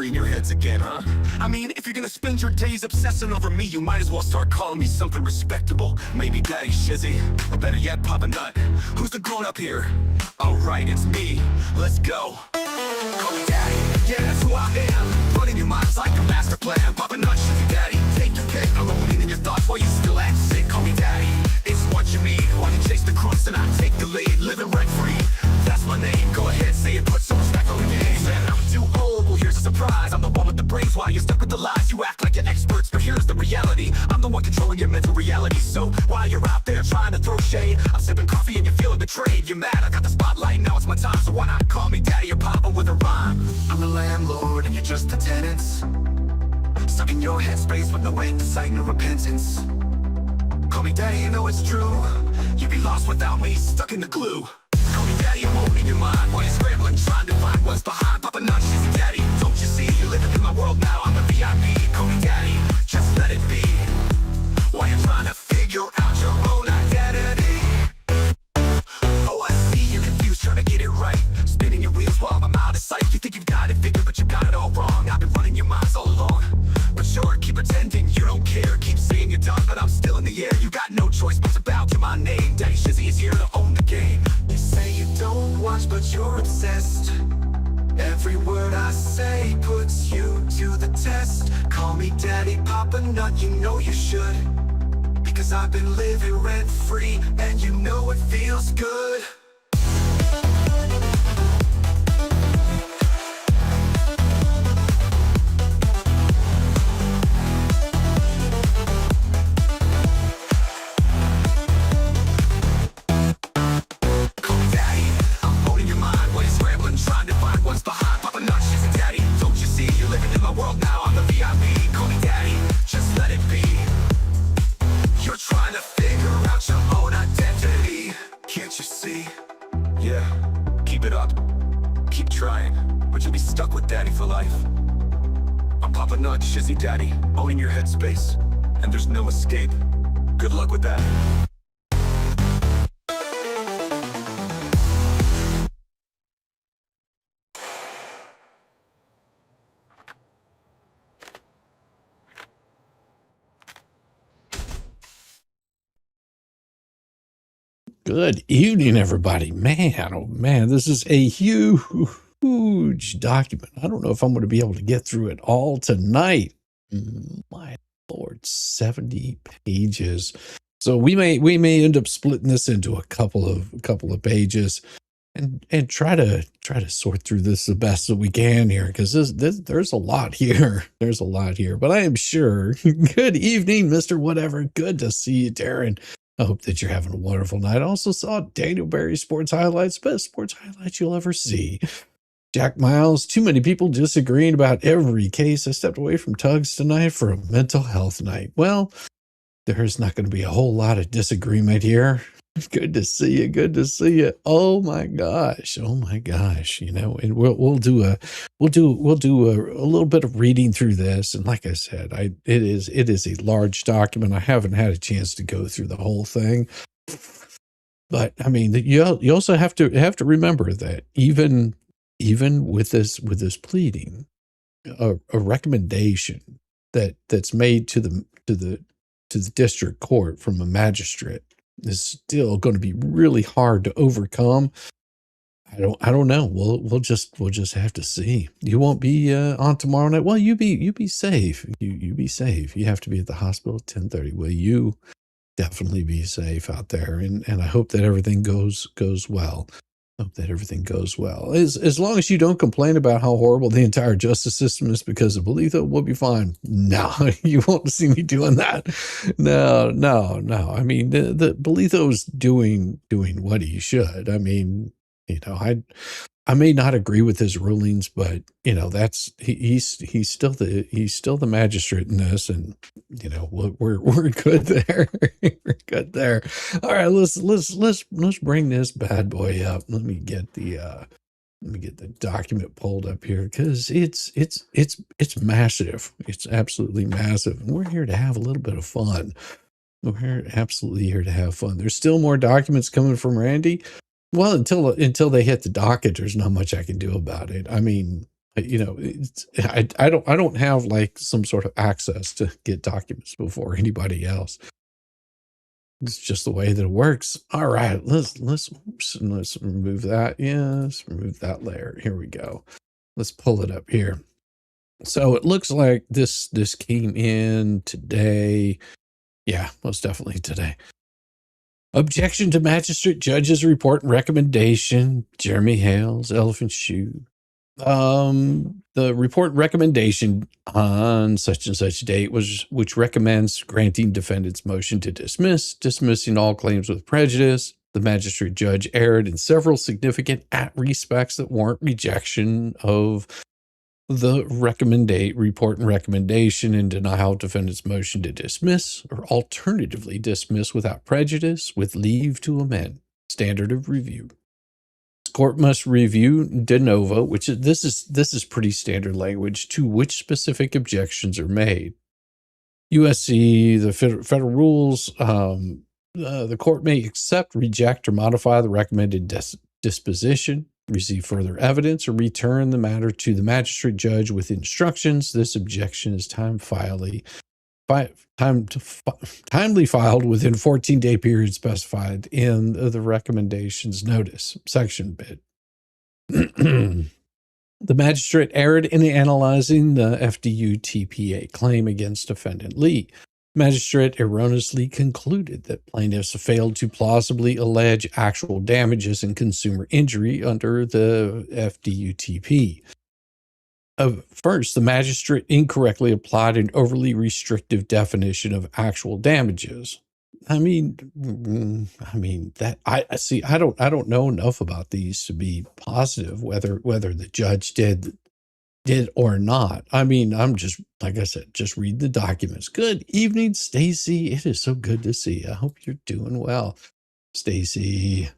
free in your heads again, huh? I mean, if you're gonna spend your days obsessing over me, you might as well start calling me something respectable. Maybe Daddy Shizzy, or better yet, Papa Nut. Who's the grown-up here? Alright, it's me. Let's go. Call me Daddy, yeah, that's who I am. Running your mind's like a master plan. Papa Nut, Shizzy Daddy, take your pick. I'm rolling in your thoughts while you still act sick. Call me Daddy, it's what you need. While you chase the crooks and I take the lead. Living rent-free, that's my name. Go ahead, say it, put some respect on the name. Man, I'm too old, well here's a surprise. I'm the one with the brains while you're stuck with the lies. You act like you're experts, but here's the reality. I'm the one controlling your mental reality. So while you're out there trying to throw shade, I'm sipping coffee and you're feeling betrayed. You're mad, I got the spotlight, now it's my time. So why not call me Daddy or Papa with a rhyme? I'm the landlord and you're just the tenants, stuck in your headspace with no insight, no repentance. Call me Daddy, you know it's true. You'd be lost without me, stuck in the glue. Call me Daddy, I'm holding your mind while you're scrambling, trying to find what's behind. Papa Nut, Shizzy Daddy, don't you see? You're living in my world now, I'm a VIP. Call me Daddy, just let it be. While you're trying to figure out your own identity. Oh, I see you're confused, trying to get it right, spinning your wheels while I'm out of sight. You think you've got it figured, but you got it all wrong. I've been running your minds all along. But sure, keep pretending you don't care. Keep saying you're done, but I'm still in the air. You got no choice but to bow to my name. Daddy Shizzy is here to own the game. You say you don't watch, but you're obsessed. Every word I say puts you to the test. Call me Daddy, Papa Nut, you know you should. Because I've been living rent-free, and you know it feels good. Stuck with Daddy for life. I'm Papa Nut, Shizzy Daddy, owning your headspace, and there's no escape. Good luck with that. Good evening, everybody. Man, oh man, this is a huge document. I don't know if I'm going to be able to get through it all tonight. My Lord, 70 pages. So we may end up splitting this into a couple of pages and try to sort through this the best that we can here, because there's a lot here. There's a lot here, but I am sure. Good evening, Mr. Whatever. Good to see you, Darren. I hope that you're having a wonderful night. I also saw Daniel Barry sports highlights, best sports highlights you'll ever see. Jack Miles, too many people disagreeing about every case. I stepped away from Tugs tonight for a mental health night. Well, there's not going to be a whole lot of disagreement here. Good to see you. Good to see you. Oh my gosh. Oh my gosh. You know, and we'll do a little bit of reading through this. And like I said, it is a large document. I haven't had a chance to go through the whole thing. But I mean, you also have to remember that even with this pleading, a recommendation that's made to the district court from a magistrate is still going to be really hard to overcome. I don't know. We'll just have to see. You won't be on tomorrow night. Well, you be safe. You be safe. You have to be at the hospital at 10:30. Well, you definitely be safe out there, and I hope that everything goes well. Hope that everything goes well. As long as you don't complain about how horrible the entire justice system is because of Belitho, we'll be fine. No, you won't see me doing that. No. I mean, the Belitho's doing what he should. I mean, you know, I may not agree with his rulings, but you know, he's still the magistrate in this, and you know, we're good there. We're good there. All right, let's bring this bad boy up. Let me get the document pulled up here, because it's massive. It's absolutely massive, and we're here to have a little bit of fun. We're absolutely here to have fun. There's still more documents coming from Randy. Well, until they hit the docket, there's not much I can do about it. I mean, I don't have like some sort of access to get documents before anybody else. It's just the way that it works. All right, let's remove that. Yes, remove that layer. Here we go. Let's pull it up here. So it looks like this came in today. Yeah, most definitely today. Objection to magistrate judge's report and recommendation. Jeremy Hale's elephant shoe. The report recommendation on such and such date which recommends granting defendant's motion to dismissing all claims with prejudice. The magistrate judge erred in several significant respects that warrant rejection of the report and recommendation and denial of defendant's motion to dismiss, or alternatively dismiss without prejudice with leave to amend. Standard of review. Court must review de novo, which is this is pretty standard language, to which specific objections are made. USC, the federal rules, the court may accept, reject, or modify the recommended disposition, receive further evidence, or return the matter to the magistrate judge with instructions. This objection is timely filed within 14-day period specified in the recommendations notice section bit. The magistrate erred in analyzing the FDUTPA claim against defendant Lee. Magistrate erroneously concluded that plaintiffs failed to plausibly allege actual damages and consumer injury under the FDUTP. First, the magistrate incorrectly applied an overly restrictive definition of actual damages. I mean that I see. I don't know enough about these to be positive whether the judge did or not. I mean, I'm just, like I said, just read the documents. Good evening, Stacy. It is so good to see you. I hope you're doing well, Stacy.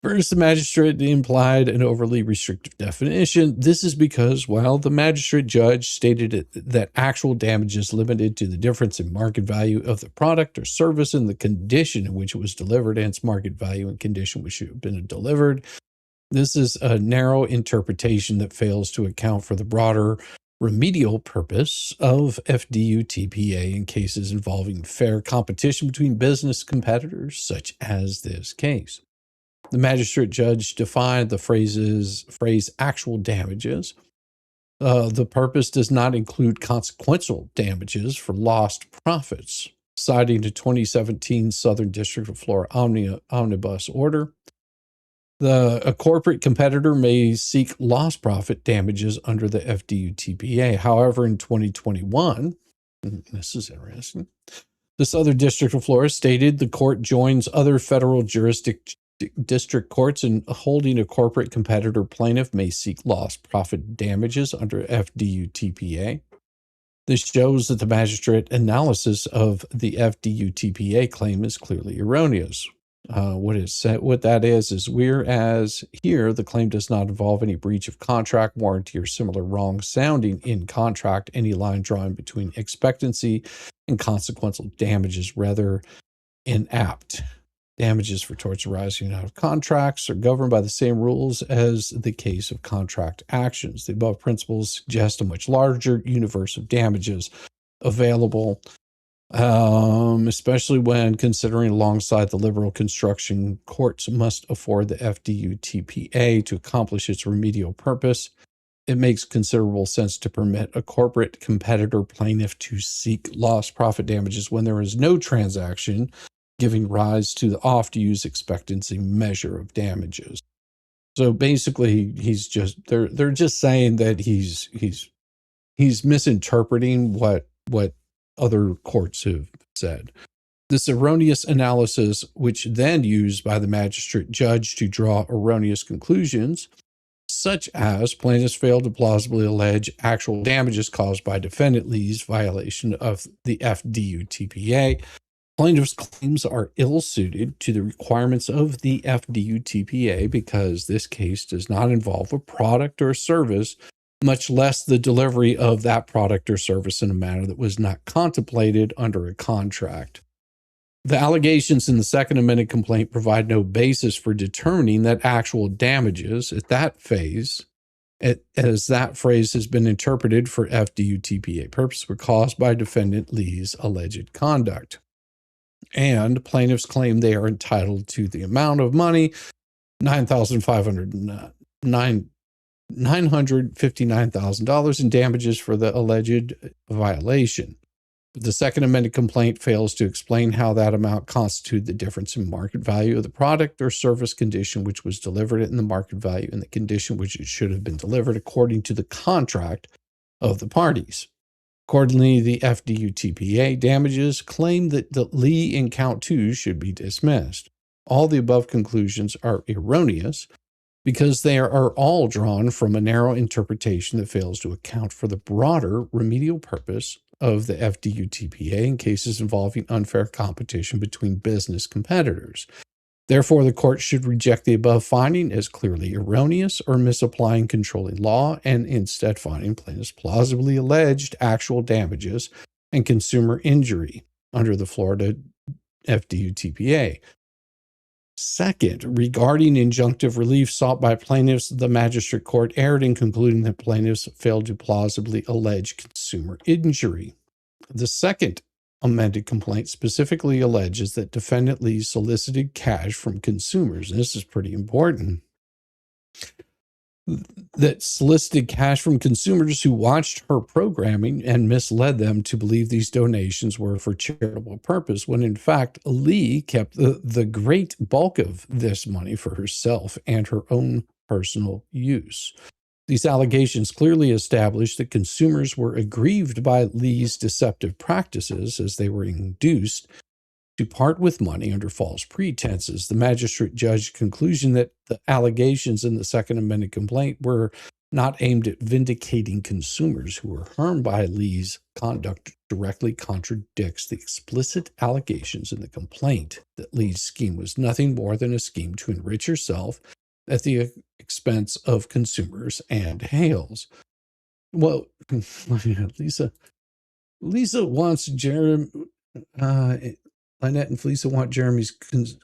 First, the magistrate implied an overly restrictive definition. This is because while the magistrate judge stated that actual damage is limited to the difference in market value of the product or service and the condition in which it was delivered, and its market value and condition which it had been delivered, this is a narrow interpretation that fails to account for the broader remedial purpose of FDUTPA in cases involving fair competition between business competitors, such as this case. The magistrate judge defined the phrase actual damages. The purpose does not include consequential damages for lost profits, citing the 2017 Southern District of Florida Omnibus Order. A corporate competitor may seek lost profit damages under the FDUTPA. However, in 2021, this is interesting, the Southern District of Florida stated the court joins other federal district courts in holding a corporate competitor plaintiff may seek lost profit damages under FDUTPA. This shows that the magistrate analysis of the FDUTPA claim is clearly erroneous. What that is whereas here the claim does not involve any breach of contract, warranty, or similar wrong sounding in contract, any line drawing between expectancy and consequential damages, rather inapt. Damages for torts arising out of contracts are governed by the same rules as the case of contract actions. The above principles suggest a much larger universe of damages available, especially when considering alongside the liberal construction courts must afford the FDUTPA to accomplish its remedial purpose. It makes considerable sense to permit a corporate competitor plaintiff to seek lost profit damages when there is no transaction giving rise to the oft-used expectancy measure of damages. So basically, they're just saying that he's misinterpreting what other courts have said. This erroneous analysis, which then used by the magistrate judge to draw erroneous conclusions, such as plaintiffs failed to plausibly allege actual damages caused by defendant Lee's violation of the FDUTPA. Plaintiff's claims are ill-suited to the requirements of the FDUTPA because this case does not involve a product or service, much less the delivery of that product or service in a manner that was not contemplated under a contract. The allegations in the Second Amendment complaint provide no basis for determining that actual damages at that phase as that phrase has been interpreted for FDUTPA purposes, were caused by defendant Lee's alleged conduct. And plaintiffs claim they are entitled to the amount of money, $959,000 in damages for the alleged violation. The second amended complaint fails to explain how that amount constituted the difference in market value of the product or service condition which was delivered in the market value and the condition which it should have been delivered according to the contract of the parties. Accordingly, the FDUTPA damages claim that the Lee in count 2 should be dismissed. All the above conclusions are erroneous because they are all drawn from a narrow interpretation that fails to account for the broader remedial purpose of the FDUTPA in cases involving unfair competition between business competitors. Therefore, the court should reject the above finding as clearly erroneous or misapplying controlling law and instead finding plaintiffs plausibly alleged actual damages and consumer injury under the Florida FDUTPA. Second, regarding injunctive relief sought by plaintiffs, the magistrate court erred in concluding that plaintiffs failed to plausibly allege consumer injury. The second amended complaint specifically alleges that defendant Lee solicited cash from consumers. And this is pretty important. That solicited cash from consumers who watched her programming and misled them to believe these donations were for charitable purpose, when in fact Lee kept the great bulk of this money for herself and her own personal use. These allegations clearly establish that consumers were aggrieved by Lee's deceptive practices as they were induced to part with money under false pretenses. The magistrate judge's conclusion that the allegations in the second amended complaint were not aimed at vindicating consumers who were harmed by Lee's conduct directly contradicts the explicit allegations in the complaint that Lee's scheme was nothing more than a scheme to enrich herself at the expense of consumers and Hales. Well, Lisa wants Jeremy, Lynette and Felisa want Jeremy's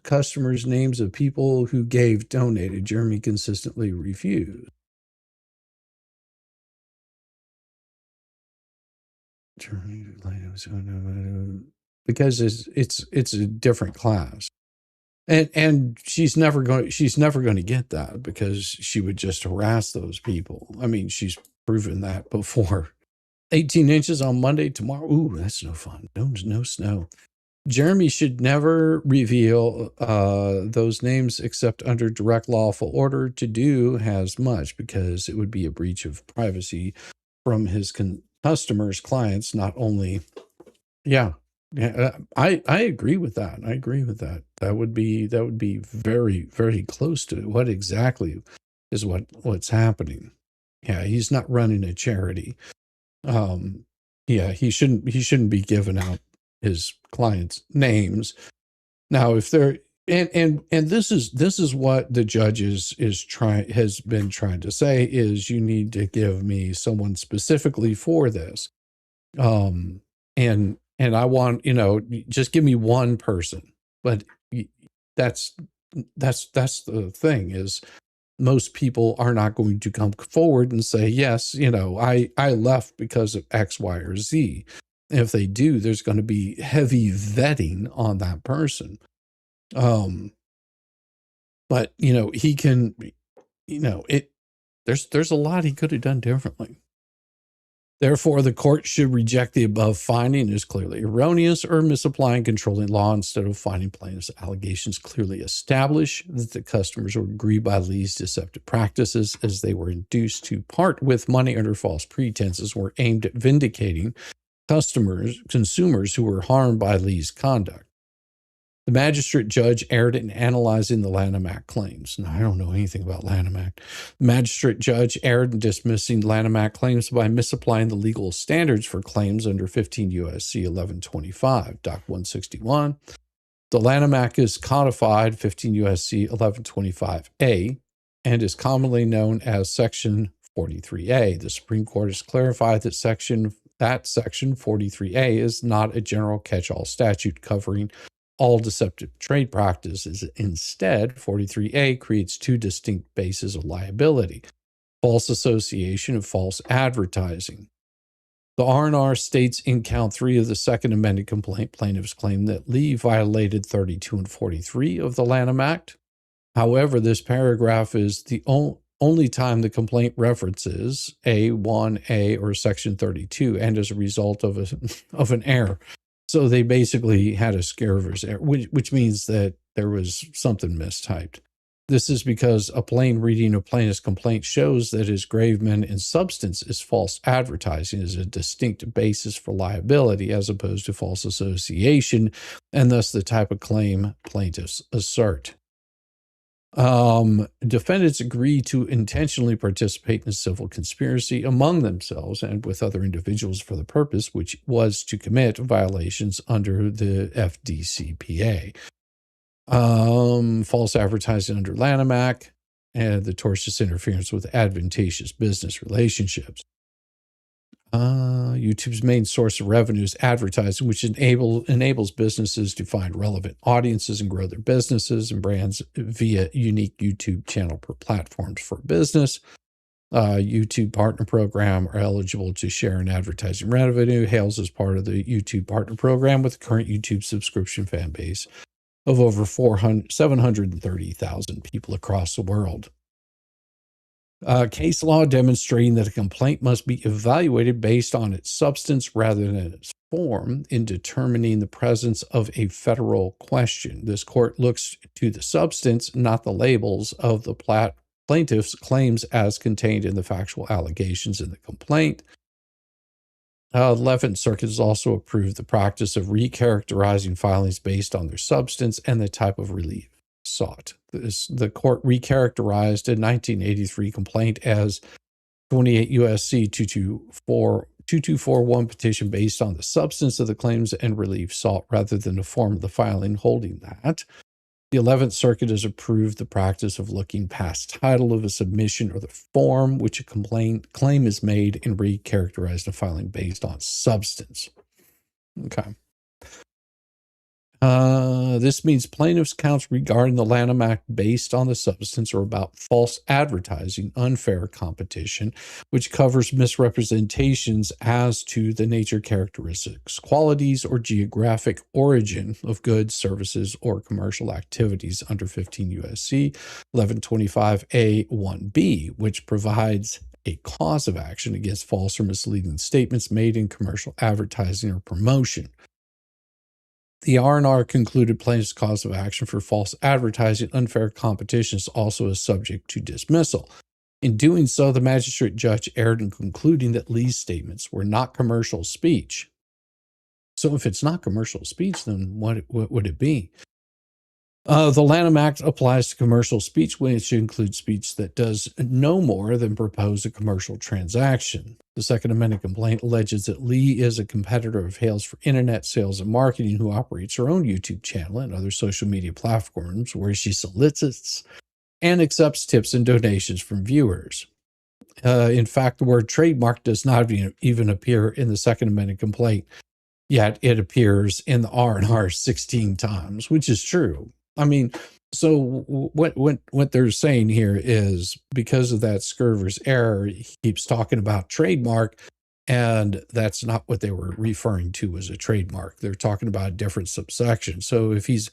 customers' names of people who donated. Jeremy consistently refused. Because it's a different class. And she's never going to get that because she would just harass those people. I mean, she's proven that before. 18 inches on Monday, tomorrow. Ooh, that's no fun. No snow. Jeremy should never reveal those names except under direct lawful order to do as much, because it would be a breach of privacy from his customers, clients, not only. Yeah, I agree with that. I agree with that. That would be very, very close to what exactly is what's happening. Yeah, he's not running a charity. Yeah, he shouldn't be giving out his clients' names. Now, if they're and this is what the judge has been trying to say is you need to give me someone specifically for this. And I want, just give me one person. But that's the thing is most people are not going to come forward and say, yes, I left because of X, Y, or Z. If they do, there's going to be heavy vetting on that person. But he can, there's a lot he could have done differently. Therefore, the court should reject the above finding as clearly erroneous or misapplying controlling law instead of finding plaintiff's allegations clearly establish that the customers were aggrieved by Lee's deceptive practices as they were induced to part with money under false pretenses were aimed at vindicating consumers who were harmed by Lee's conduct. The magistrate judge erred in analyzing the Lanham Act claims. Now, I don't know anything about Lanham Act. The magistrate judge erred in dismissing Lanham Act claims by misapplying the legal standards for claims under 15 U.S.C. 1125, Doc 161. The Lanham Act is codified 15 U.S.C. 1125A and is commonly known as Section 43A. The Supreme Court has clarified that Section 43A is not a general catch-all statute covering all deceptive trade practices. Instead, 43A creates two distinct bases of liability: false association, and false advertising. The R&R states in count 3 of the second amended complaint, plaintiffs claim that Lee violated 32 and 43 of the Lanham Act. However, this paragraph is the only time the complaint references A1A or Section 32, and as a result of an error. So they basically had a Scarever's error, which means that there was something mistyped. This is because a plain reading of plaintiff's complaint shows that his gravamen in substance is false advertising as a distinct basis for liability as opposed to false association, and thus the type of claim plaintiffs assert. Defendants agree to intentionally participate in a civil conspiracy among themselves and with other individuals for the purpose, which was to commit violations under the FDCPA. False advertising under Lanham Act, and the tortious interference with advantageous business relationships. YouTube's main source of revenue is advertising, which enables businesses to find relevant audiences and grow their businesses and brands via unique YouTube channel per platforms for business. YouTube Partner Program are eligible to share in advertising revenue. Hales is part of the YouTube Partner Program with the current YouTube subscription fan base of over 730,000 people across the world. Case law demonstrating that a complaint must be evaluated based on its substance rather than its form in determining the presence of a federal question. This court looks to the substance, not the labels, of the plaintiff's claims as contained in the factual allegations in the complaint. The 11th Circuit has also approved the practice of recharacterizing filings based on their substance and the type of relief sought. The court recharacterized a 1983 complaint as 28 U.S.C. 2241 petition based on the substance of the claims and relief sought rather than the form of the filing, holding that the 11th Circuit has approved the practice of looking past title of a submission or the form which a claim is made and recharacterized a filing based on substance. Okay. This means plaintiffs' counts regarding the Lanham Act based on the substance are about false advertising, unfair competition, which covers misrepresentations as to the nature, characteristics, qualities, or geographic origin of goods, services, or commercial activities under 15 U.S.C. 1125A1B, which provides a cause of action against false or misleading statements made in commercial advertising or promotion. The R&R concluded plaintiff's cause of action for false advertising, unfair competition is also subject to dismissal. In doing so, the magistrate judge erred in concluding that Lee's statements were not commercial speech. So if it's not commercial speech, then what would it be? The Lanham Act applies to commercial speech, which includes speech that does no more than propose a commercial transaction. The Second Amendment complaint alleges that Lee is a competitor of Hales for Internet Sales and Marketing who operates her own YouTube channel and other social media platforms where she solicits and accepts tips and donations from viewers. In fact, the word trademark does not even appear in the Second Amendment complaint, yet it appears in the R&R 16 times, which is true. I mean, so what they're saying here is because of that Scarever's error, he keeps talking about trademark, and that's not what they were referring to as a trademark. They're talking about a different subsection. So if he's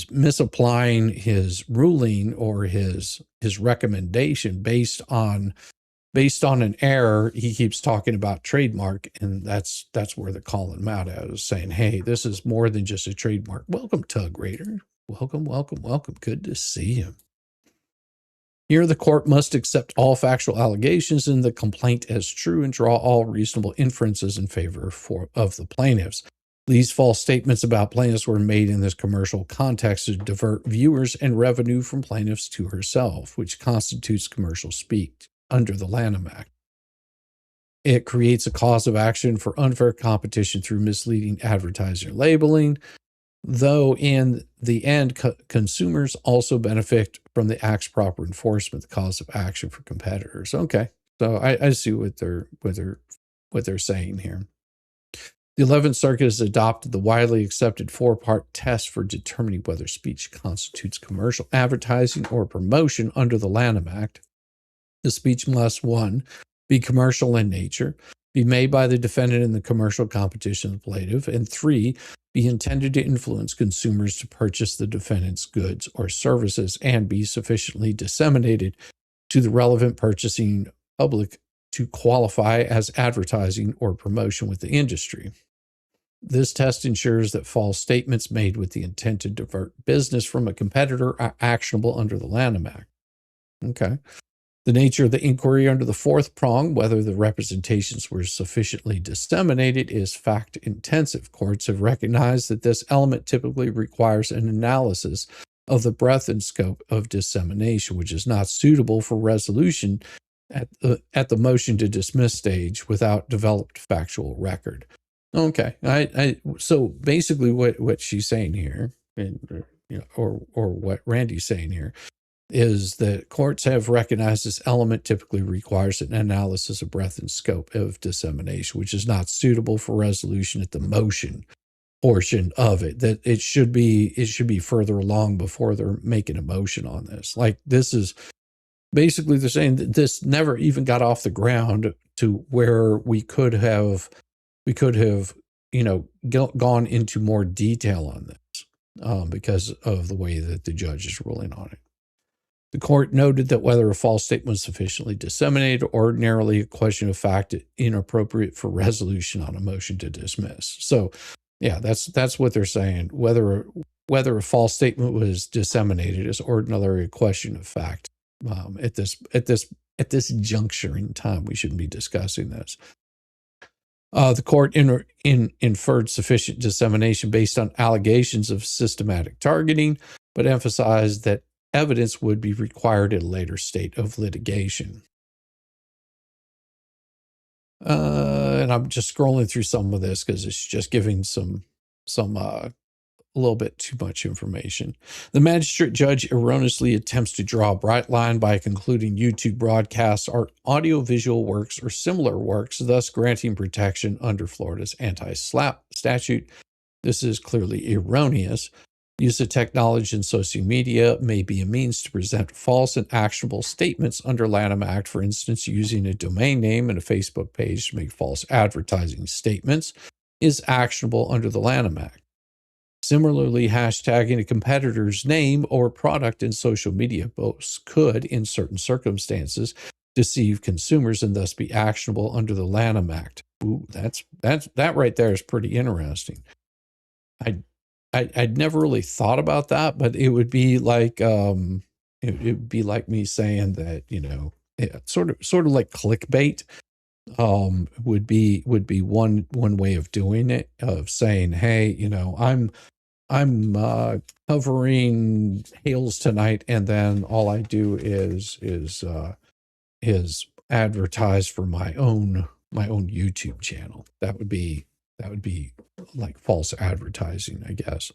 misapplying his ruling or his recommendation based on an error, he keeps talking about trademark, and that's where they're calling him out at, is saying, hey, this is more than just a trademark. Welcome, Tug Raider. Welcome. Good to see you. Here, the court must accept all factual allegations in the complaint as true and draw all reasonable inferences in favor of the plaintiffs. These false statements about plaintiffs were made in this commercial context to divert viewers and revenue from plaintiffs to herself, which constitutes commercial speech under the Lanham Act. It creates a cause of action for unfair competition through misleading advertising or labeling, though in the end, consumers also benefit from the act's proper enforcement, the cause of action for competitors. Okay, so I see what they're saying here. The 11th Circuit has adopted the widely accepted four-part test for determining whether speech constitutes commercial advertising or promotion under the Lanham Act. The speech must, 1, be commercial in nature, be made by the defendant in the commercial competition of the plaintiff, and 3, be intended to influence consumers to purchase the defendant's goods or services and be sufficiently disseminated to the relevant purchasing public to qualify as advertising or promotion with the industry. This test ensures that false statements made with the intent to divert business from a competitor are actionable under the Lanham Act. Okay. The nature of the inquiry under the 4th prong, whether the representations were sufficiently disseminated, is fact-intensive. Courts have recognized that this element typically requires an analysis of the breadth and scope of dissemination, which is not suitable for resolution at the motion to dismiss stage without developed factual record. Okay, so basically what she's saying here, and or what Randy's saying here, is that courts have recognized this element typically requires an analysis of breadth and scope of dissemination, which is not suitable for resolution at the motion portion of it. That it should be further along before they're making a motion on this. Like, this is basically, they're saying that this never even got off the ground to where we could have gone into more detail on this because of the way that the judge is ruling on it. The court noted that whether a false statement was sufficiently disseminated, ordinarily a question of fact inappropriate for resolution on a motion to dismiss. So, yeah, that's what they're saying. Whether a false statement was disseminated is ordinarily a question of fact. At this juncture in time, we shouldn't be discussing this. The court inferred sufficient dissemination based on allegations of systematic targeting, but emphasized that evidence would be required at a later state of litigation. And I'm just scrolling through some of this because it's just giving a little bit too much information. The magistrate judge erroneously attempts to draw a bright line by concluding YouTube broadcasts are audiovisual works or similar works, thus granting protection under Florida's anti-SLAPP statute. This is clearly erroneous. Use of technology and social media may be a means to present false and actionable statements under Lanham Act. For instance, using a domain name and a Facebook page to make false advertising statements is actionable under the Lanham Act. Similarly, hashtagging a competitor's name or product in social media posts could, in certain circumstances, deceive consumers and thus be actionable under the Lanham Act. Ooh, that right there is pretty interesting. I'd never really thought about that, but it would be like it would be like me saying that, sort of like clickbait. Would be one way of doing it, of saying, hey, I'm covering hails tonight, and then all I do is advertise for my own YouTube channel. That would be like false advertising, I guess.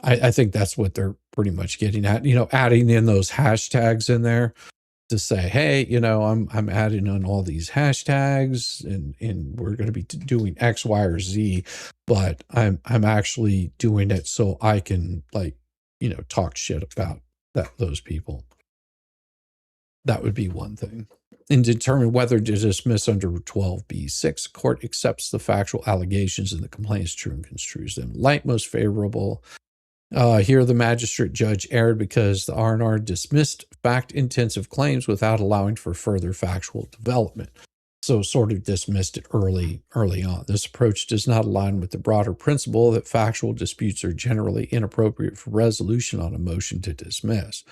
I think that's what they're pretty much getting at, adding in those hashtags in there to say, hey, I'm adding on all these hashtags and we're going to be doing X, Y, or Z, but I'm actually doing it so I can talk shit about those people. That would be one thing. And determine whether to dismiss under 12b-6, court accepts the factual allegations in the complaint as true and construes them in light most favorable. Here, the magistrate judge erred because the R&R dismissed fact-intensive claims without allowing for further factual development. So sort of dismissed it early on. This approach does not align with the broader principle that factual disputes are generally inappropriate for resolution on a motion to dismiss.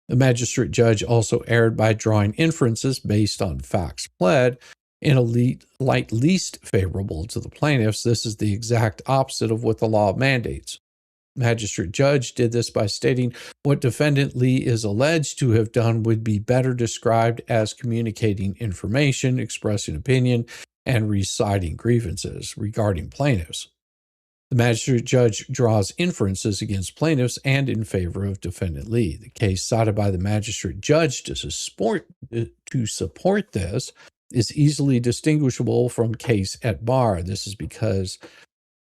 The magistrate judge also erred by drawing inferences based on facts pled in a light least favorable to the plaintiffs. This is the exact opposite of what the law mandates. Magistrate judge did this by stating what defendant Lee is alleged to have done would be better described as communicating information, expressing opinion, and reciting grievances regarding plaintiffs. The magistrate judge draws inferences against plaintiffs and in favor of defendant Lee. The case cited by the magistrate judge to support this is easily distinguishable from case at bar. This is because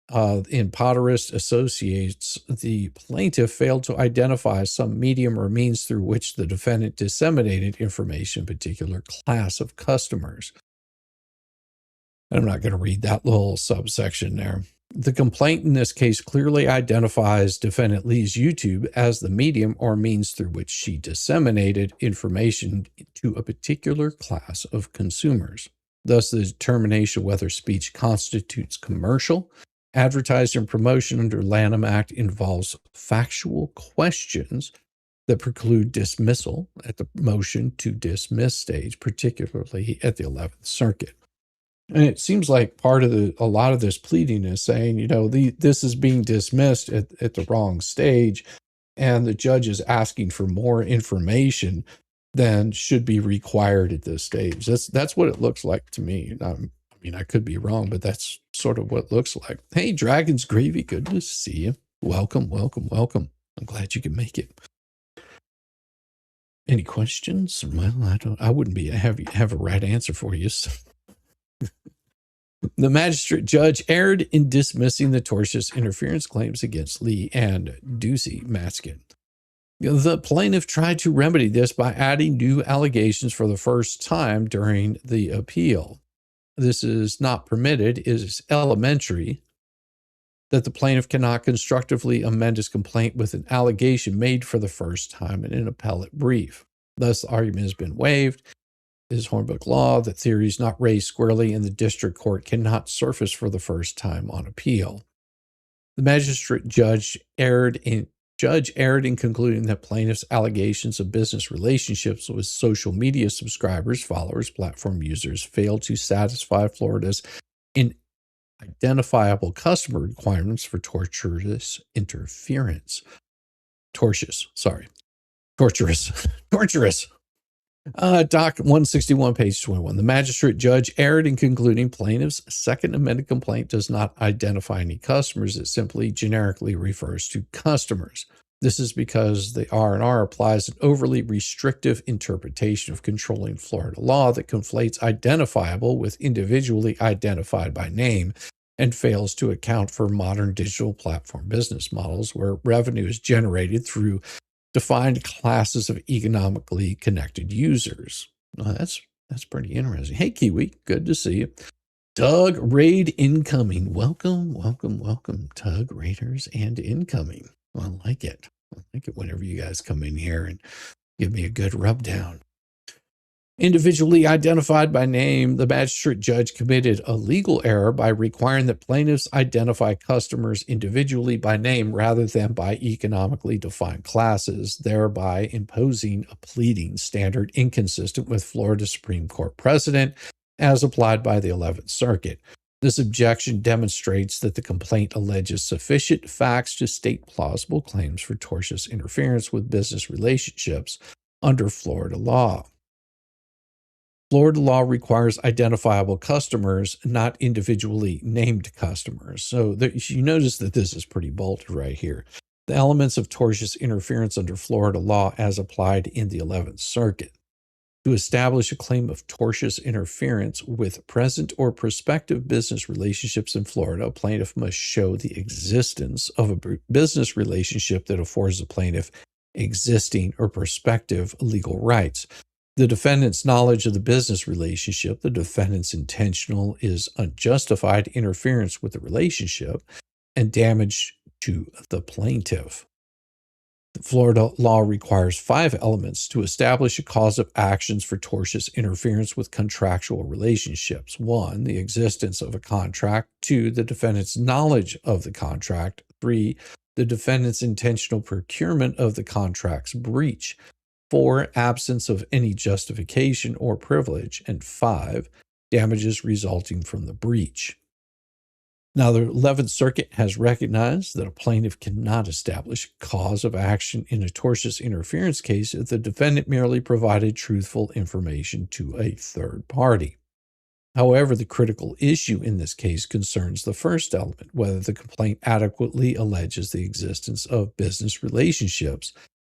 in Potterist Associates, the plaintiff failed to identify some medium or means through which the defendant disseminated information, a particular class of customers. I'm not going to read that little subsection there. The complaint in this case clearly identifies defendant Lee's YouTube as the medium or means through which she disseminated information to a particular class of consumers. Thus, the determination whether speech constitutes commercial, advertising, and promotion under Lanham Act involves factual questions that preclude dismissal at the motion to dismiss stage, particularly at the 11th Circuit. And it seems like a lot of this pleading is saying, this is being dismissed at the wrong stage, and the judge is asking for more information than should be required at this stage. That's what it looks like to me. I could be wrong, but that's sort of what it looks like. Hey, Dragon's Gravy, good to see you. Welcome, welcome, welcome. I'm glad you could make it. Any questions? Well, I wouldn't have a right answer for you. So. The magistrate judge erred in dismissing the tortious interference claims against Lee and Ducey Maskin. The plaintiff tried to remedy this by adding new allegations for the first time during the appeal. This is not permitted. It is elementary that the plaintiff cannot constructively amend his complaint with an allegation made for the first time in an appellate brief. Thus, the argument has been waived. It is Hornbook law that theories not raised squarely in the district court cannot surface for the first time on appeal. The magistrate judge erred in concluding that plaintiff's allegations of business relationships with social media subscribers, followers, platform users failed to satisfy Florida's identifiable customer requirements for torturous interference. Tortious. Doc 161, page 21. The magistrate judge erred in concluding plaintiff's second amended complaint does not identify any customers. It simply generically refers to customers. This is because the R&R applies an overly restrictive interpretation of controlling Florida law that conflates identifiable with individually identified by name and fails to account for modern digital platform business models where revenue is generated through defined classes of economically connected users. Well, that's pretty interesting. Hey, Kiwi, good to see you. Tug Raid incoming. Welcome, welcome, welcome, Tug Raiders and incoming. I like it. I like it whenever you guys come in here and give me a good rub down. Individually identified by name, the magistrate judge committed a legal error by requiring that plaintiffs identify customers individually by name rather than by economically defined classes, thereby imposing a pleading standard inconsistent with Florida Supreme Court precedent as applied by the 11th Circuit. This objection demonstrates that the complaint alleges sufficient facts to state plausible claims for tortious interference with business relationships under Florida law. Florida law requires identifiable customers, not individually named customers. So you notice that this is pretty bold right here. The elements of tortious interference under Florida law as applied in the 11th Circuit. To establish a claim of tortious interference with present or prospective business relationships in Florida, a plaintiff must show the existence of a business relationship that affords the plaintiff existing or prospective legal rights. The defendant's knowledge of the business relationship, the defendant's intentional is unjustified interference with the relationship, and damage to the plaintiff. The Florida law requires 5 elements to establish a cause of actions for tortious interference with contractual relationships. 1, the existence of a contract. 2, the defendant's knowledge of the contract. 3, the defendant's intentional procurement of the contract's breach. 4, absence of any justification or privilege, and 5, damages resulting from the breach. Now, the 11th Circuit has recognized that a plaintiff cannot establish a cause of action in a tortious interference case if the defendant merely provided truthful information to a third party. However, the critical issue in this case concerns the first element, whether the complaint adequately alleges the existence of business relationships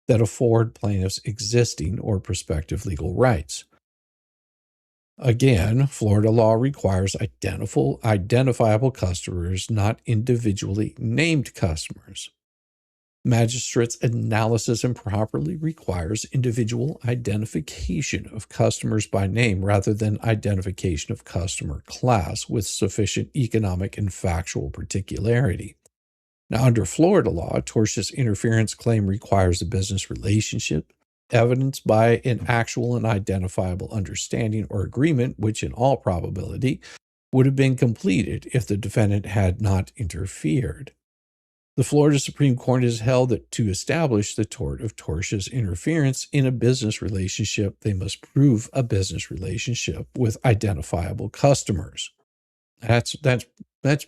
that afford plaintiffs existing or prospective legal rights. Again, Florida law requires identifiable customers, not individually named customers. Magistrate's analysis improperly requires individual identification of customers by name rather than identification of customer class with sufficient economic and factual particularity. Now, under Florida law, a tortious interference claim requires a business relationship evidenced by an actual and identifiable understanding or agreement, which in all probability would have been completed if the defendant had not interfered. The Florida Supreme Court has held that to establish the tort of tortious interference in a business relationship, they must prove a business relationship with identifiable customers. That's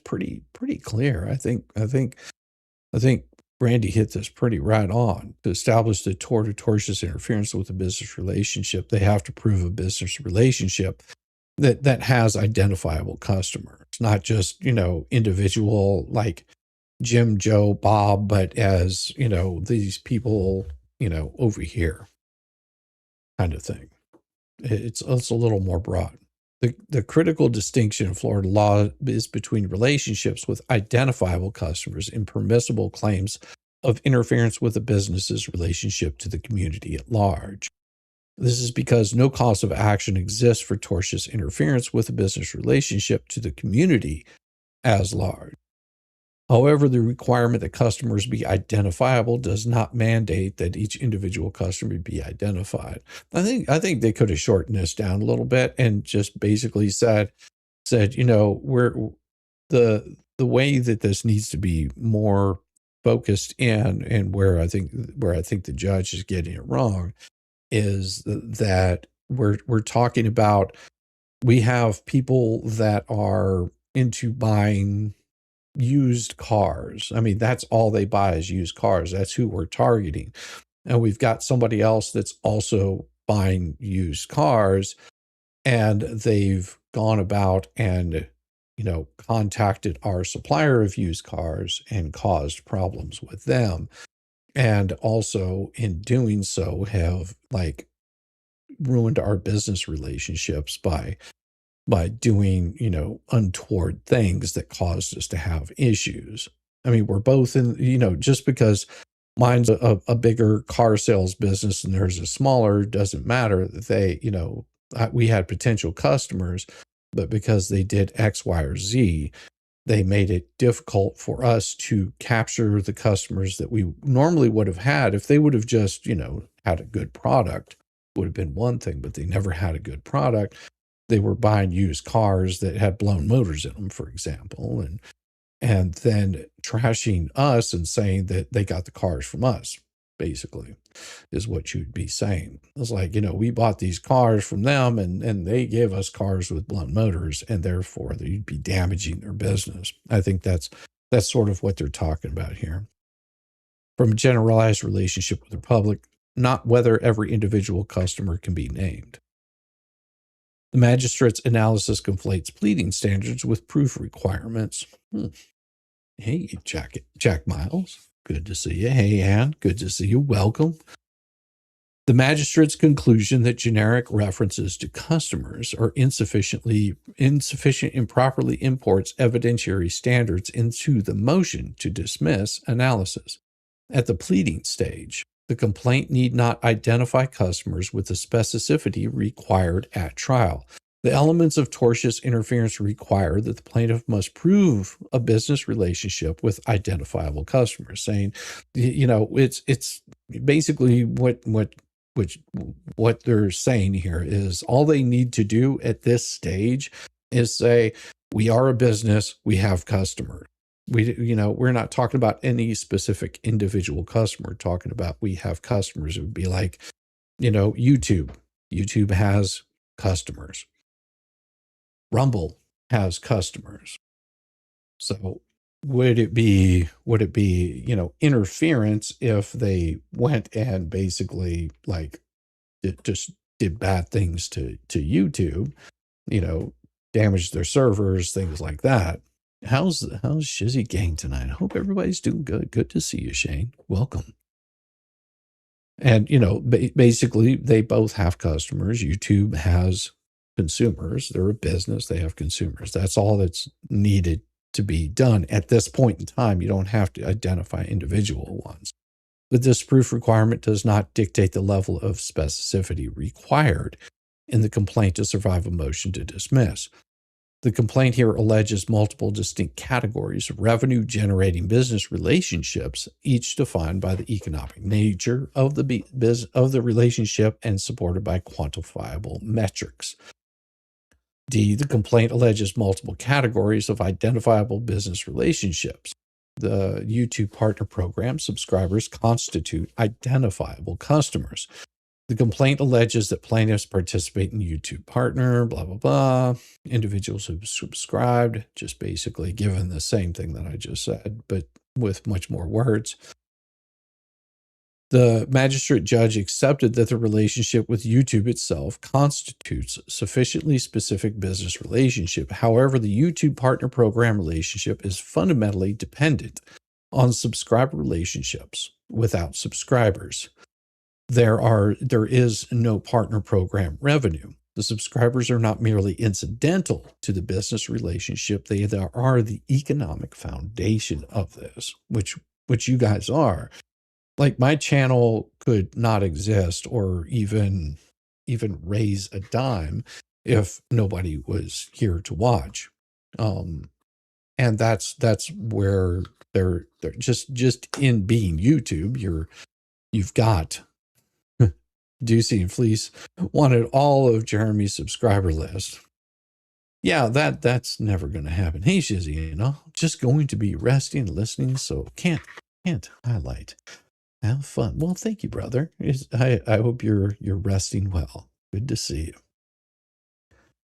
pretty clear. I think Brandy hit this pretty right on. To establish the tort of tortious interference with a business relationship, they have to prove a business relationship that has identifiable customers, not just, individual like Jim, Joe, Bob, but as, these people, over here kind of thing. It's a little more broad. The critical distinction in Florida law is between relationships with identifiable customers and permissible claims of interference with a business's relationship to the community at large. This is because no cause of action exists for tortious interference with a business relationship to the community as large. However, the requirement that customers be identifiable does not mandate that each individual customer be identified. I think they could have shortened this down a little bit and just basically said, we're the way that this needs to be more focused in, and where I think the judge is getting it wrong is that we're talking about, we have people that are into buying used cars. I mean, that's all they buy is used cars. That's who we're targeting. And we've got somebody else that's also buying used cars, and they've gone about and, contacted our supplier of used cars and caused problems with them. And also in doing so have ruined our business relationships by doing, untoward things that caused us to have issues. I mean, we're both in, just because mine's a bigger car sales business and theirs is smaller, doesn't matter that they, we had potential customers, but because they did X, Y, or Z, they made it difficult for us to capture the customers that we normally would have had. If they would have just, had a good product, would have been one thing, but they never had a good product. They were buying used cars that had blown motors in them, for example, and then trashing us and saying that they got the cars from us, basically, is what you'd be saying. It's like, we bought these cars from them and they gave us cars with blown motors, and therefore you'd be damaging their business. I think that's sort of what they're talking about here. From a generalized relationship with the public, not whether every individual customer can be named. The magistrate's analysis conflates pleading standards with proof requirements. Hey, Jack Miles, good to see you. Hey, Ann, good to see you. Welcome. The magistrate's conclusion that generic references to customers are insufficient improperly imports evidentiary standards into the motion to dismiss analysis. At the pleading stage, the complaint need not identify customers with the specificity required at trial. The elements of tortious interference require that the plaintiff must prove a business relationship with identifiable customers, saying, it's basically what they're saying here is all they need to do at this stage is say, we are a business, we have customers. We're not talking about any specific individual customer, talking about we have customers. It would be like, YouTube. YouTube has customers. Rumble has customers. So would it be, interference if they went and basically just did bad things to YouTube, damaged their servers, things like that? How's Shizzy Gang tonight? I hope everybody's doing good. Good to see you, Shane. Welcome. And, basically they both have customers. YouTube has consumers. They're a business. They have consumers. That's all that's needed to be done. At this point in time, you don't have to identify individual ones. But this proof requirement does not dictate the level of specificity required in the complaint to survive a motion to dismiss. The complaint here alleges multiple distinct categories of revenue-generating business relationships, each defined by the economic nature of the relationship and supported by quantifiable metrics. D, the complaint alleges multiple categories of identifiable business relationships. The YouTube Partner Program subscribers constitute identifiable customers. The complaint alleges that plaintiffs participate in YouTube Partner, blah, blah, blah. Individuals who've subscribed, just basically given the same thing that I just said, but with much more words. The magistrate judge accepted that the relationship with YouTube itself constitutes sufficiently specific business relationship. However, the YouTube Partner Program relationship is fundamentally dependent on subscriber relationships without subscribers. There is no partner program revenue. The subscribers are not merely incidental to the business relationship. They are the economic foundation of this, which you guys are. Like, my channel could not exist or even raise a dime if nobody was here to watch. And that's where they're just in being YouTube, you've got Ducey and Fleece wanted all of Jeremy's subscriber list. Yeah, that's never going to happen. Hey, Shizzy, just going to be resting and listening, so can't highlight. Have fun. Well, thank you, brother. I hope you're resting well. Good to see you.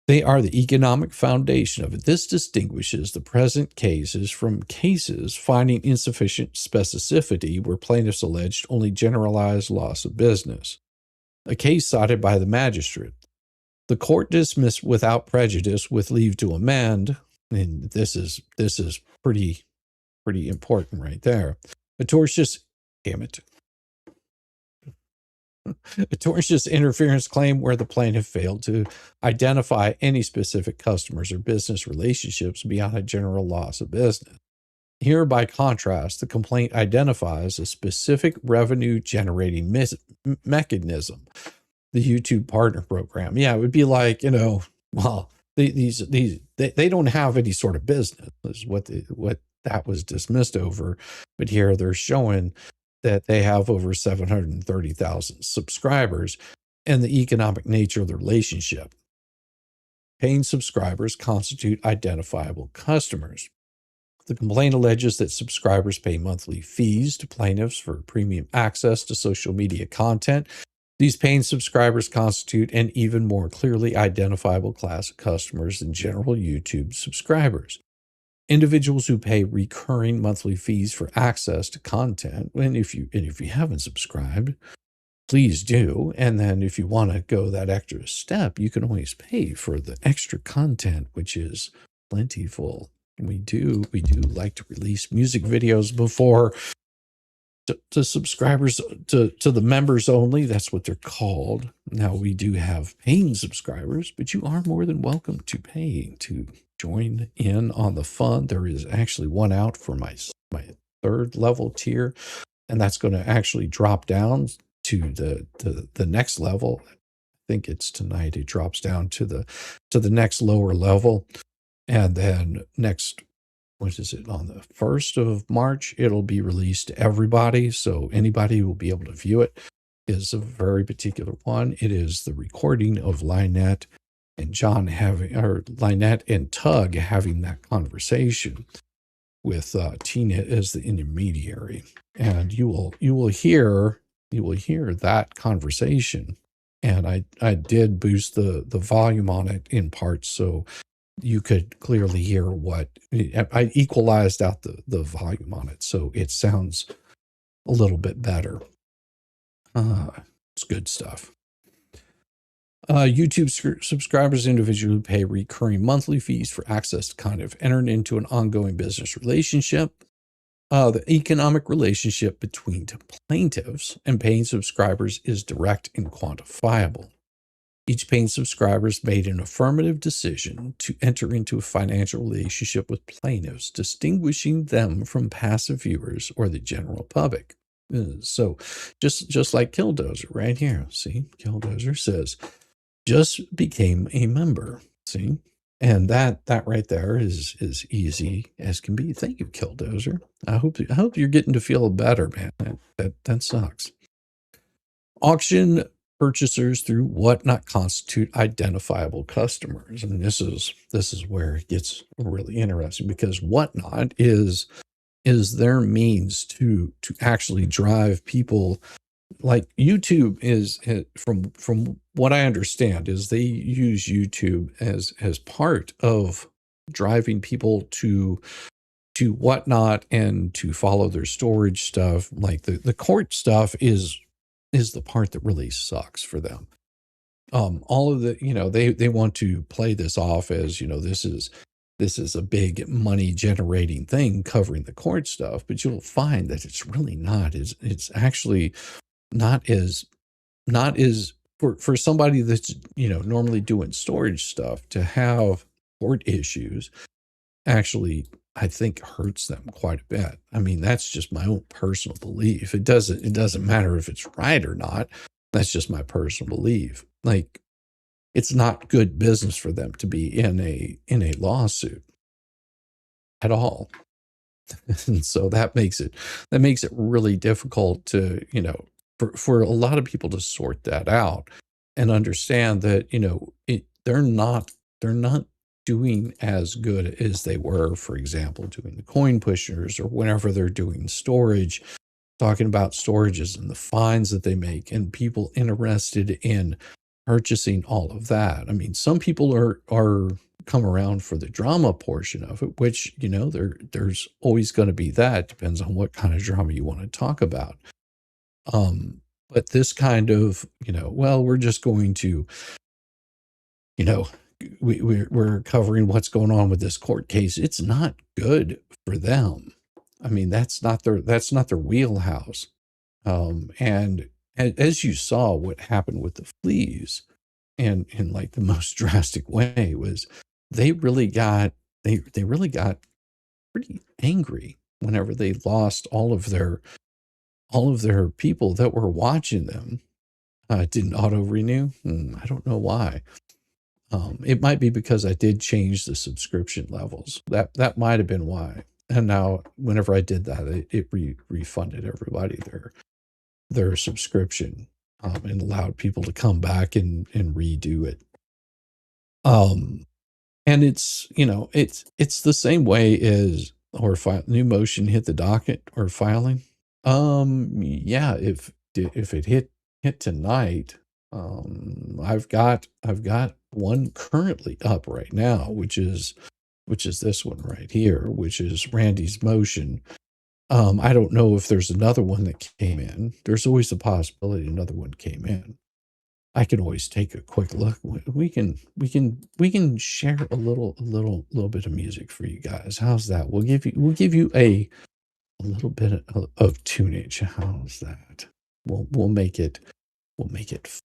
They are the economic foundation of it. This distinguishes the present cases from cases finding insufficient specificity where plaintiffs alleged only generalized loss of business. A case cited by the magistrate. The court dismissed without prejudice with leave to amend, and this is pretty important right there. A tortious interference claim where the plaintiff failed to identify any specific customers or business relationships beyond a general loss of business. Here, by contrast, the complaint identifies a specific revenue-generating mechanism, the YouTube Partner Program. Yeah, it would be like, well, they don't have any sort of business, is what that was dismissed over. But here they're showing that they have over 730,000 subscribers and the economic nature of the relationship. Paying subscribers constitute identifiable customers. The complaint alleges that subscribers pay monthly fees to plaintiffs for premium access to social media content. These paying subscribers constitute an even more clearly identifiable class of customers than general YouTube subscribers. Individuals who pay recurring monthly fees for access to content, and if you haven't subscribed, please do. And then if you want to go that extra step, you can always pay for the extra content, which is plentiful. We do like to release music videos before to subscribers, to the members only. That's what they're called. Now, we do have paying subscribers, but you are more than welcome to pay to join in on the fun. There is actually one out for my third level tier, and that's going to actually drop down to the next level. I think it's tonight. It drops down to the next lower level. And then next, on the 1st of March, it'll be released to everybody. So anybody who will be able to view it is a very particular one. It is the recording of Lynette and Lynette and Tug having that conversation with Tina as the intermediary. And you will hear that conversation. And I did boost the volume on it in parts, so you could clearly hear I equalized out the volume on it, so it sounds a little bit better. It's good stuff. YouTube subscribers, individuals who pay recurring monthly fees for access to content, entered into an ongoing business relationship. The economic relationship between plaintiffs and paying subscribers is direct and quantifiable. Each paying subscriber has made an affirmative decision to enter into a financial relationship with plaintiffs, distinguishing them from passive viewers or the general public. So just like Killdozer right here. See, Killdozer says, just became a member. See? And that right there is easy as can be. Thank you, Killdozer. I hope you're getting to feel better, man. That sucks. Auction purchasers through what not constitute identifiable customers. And this is where it gets really interesting, because whatnot is their means to actually drive people. Like YouTube is, from what I understand, is they use YouTube as part of driving people to whatnot and to follow their storage stuff. Like the court stuff is the part that really sucks for them. All of the, they want to play this off as, this is a big money generating thing covering the court stuff, but you'll find that it's really not. It's actually not as for somebody that's, normally doing storage stuff, to have court issues actually, I think, hurts them quite a bit. I mean, that's just my own personal belief. It doesn't matter if it's right or not. That's just my personal belief. Like, it's not good business for them to be in a lawsuit at all. And so that makes it really difficult to, for a lot of people to sort that out and understand that, they're not doing as good as they were, for example, doing the coin pushers, or whenever they're doing storage, talking about storages and the fines that they make, and people interested in purchasing all of that. I mean, some people are come around for the drama portion of it, which, there's always going to be that. Depends on what kind of drama you want to talk about. But this kind of, well, we're just going to, we're covering what's going on with this court case. It's not good for them. I mean, that's not their wheelhouse. And as you saw, what happened with the fleas, and in like the most drastic way, was they really got pretty angry whenever they lost all of their people that were watching them. It didn't auto renew. I don't know why. It might be because I did change the subscription levels. That might have been why. And now, whenever I did that, it refunded everybody their subscription, and allowed people to come back and redo it. And it's the same way as, or new motion hit the docket or filing. Yeah, if it hit tonight, I've got one currently up right now, which is this one right here, which is Randy's motion. I don't know if there's another one that came in. There's always a possibility another one came in. I can always take a quick look. We can share a little bit of music for you guys. How's that? We'll give you a little bit of tunage. How's that? We'll make it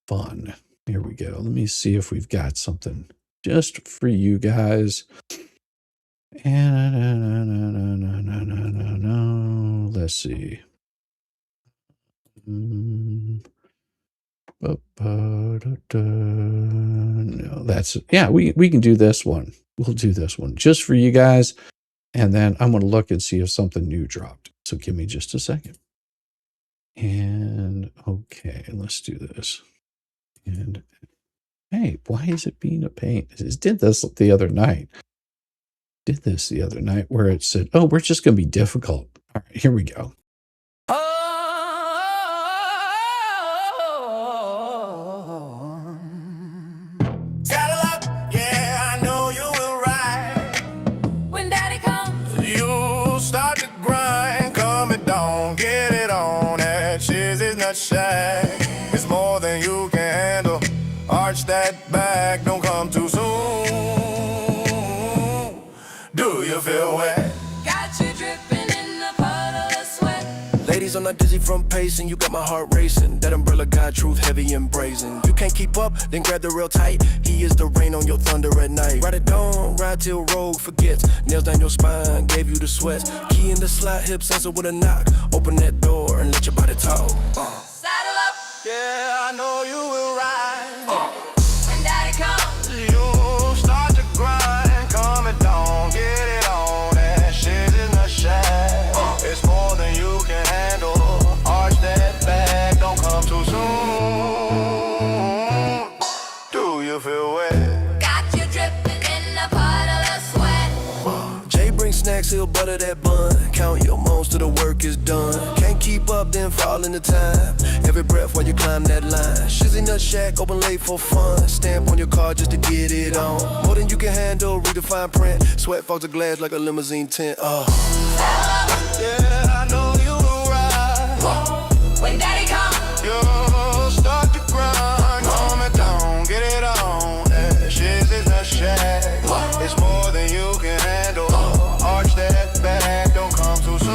fun. Here we go. Let me see if we've got something just for you guys. And let's see. No, that's it. Yeah, we can do this one. We'll do this one just for you guys. And then I'm going to look and see if something new dropped. So give me just a second. And okay, let's do this. And hey, why is it being a pain? It did this the other night. Where it said, oh, we're just going to be difficult. All right, here we go. It's more than you can handle. Arch that back, don't come too soon. Do you feel wet? Got you dripping in a puddle of sweat. Ladies I'm not dizzy from pacing. You got my heart racing. That umbrella got truth heavy and brazen. You can't keep up, then grab the real tight. He is the rain on your thunder at night. Ride it dawn, ride till rogue forgets. Nails down your spine, gave you the sweats. Key in the slot, hip sensor with a knock. Open that door and let your body talk. Saddle up. Yeah, I know you will ride. When daddy comes, You start to grind, coming down, get it on. That shit is not shy. It's more than you can handle. Arch that back, don't come too soon. Do you feel wet? got you dripping in a puddle of sweat. Jay brings snacks, he'll butter that bun. Count your moans till the work is done. Can't keep up, then fall into time. Every breath while you climb that line. Shizzy Nut Shack, open late for fun. Stamp on your car just to get it on. More than you can handle, read the fine print. Sweat fogs the glass like a limousine tent. Yeah, I know you will ride. When daddy comes, You'll start to grind. Calm it down, get it on. That shit is not shack. It's more than you can handle. Arch that back, don't come too soon.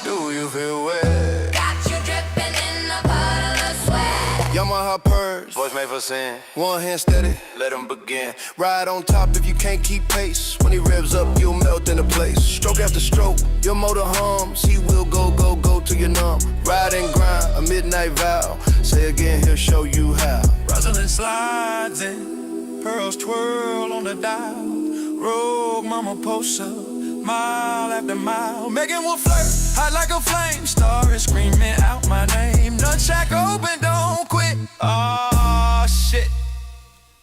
Do you feel wet? got you dripping in a puddle of sweat. Yamaha purse, voice made for sin. One hand steady, let him begin. Ride on top if you can't keep pace. When he revs up, you'll melt into place. Stroke after stroke, your motor hums. He will go till you're numb. Ride and grind, a midnight vow. Say again, he'll show you how. Rosalind slides in, pearls twirl on the dial. Rogue mama posts up, mile after mile. Megan will flirt, hot like a flame. Star is screaming out my name. Nutsack open, don't quit. Oh shit,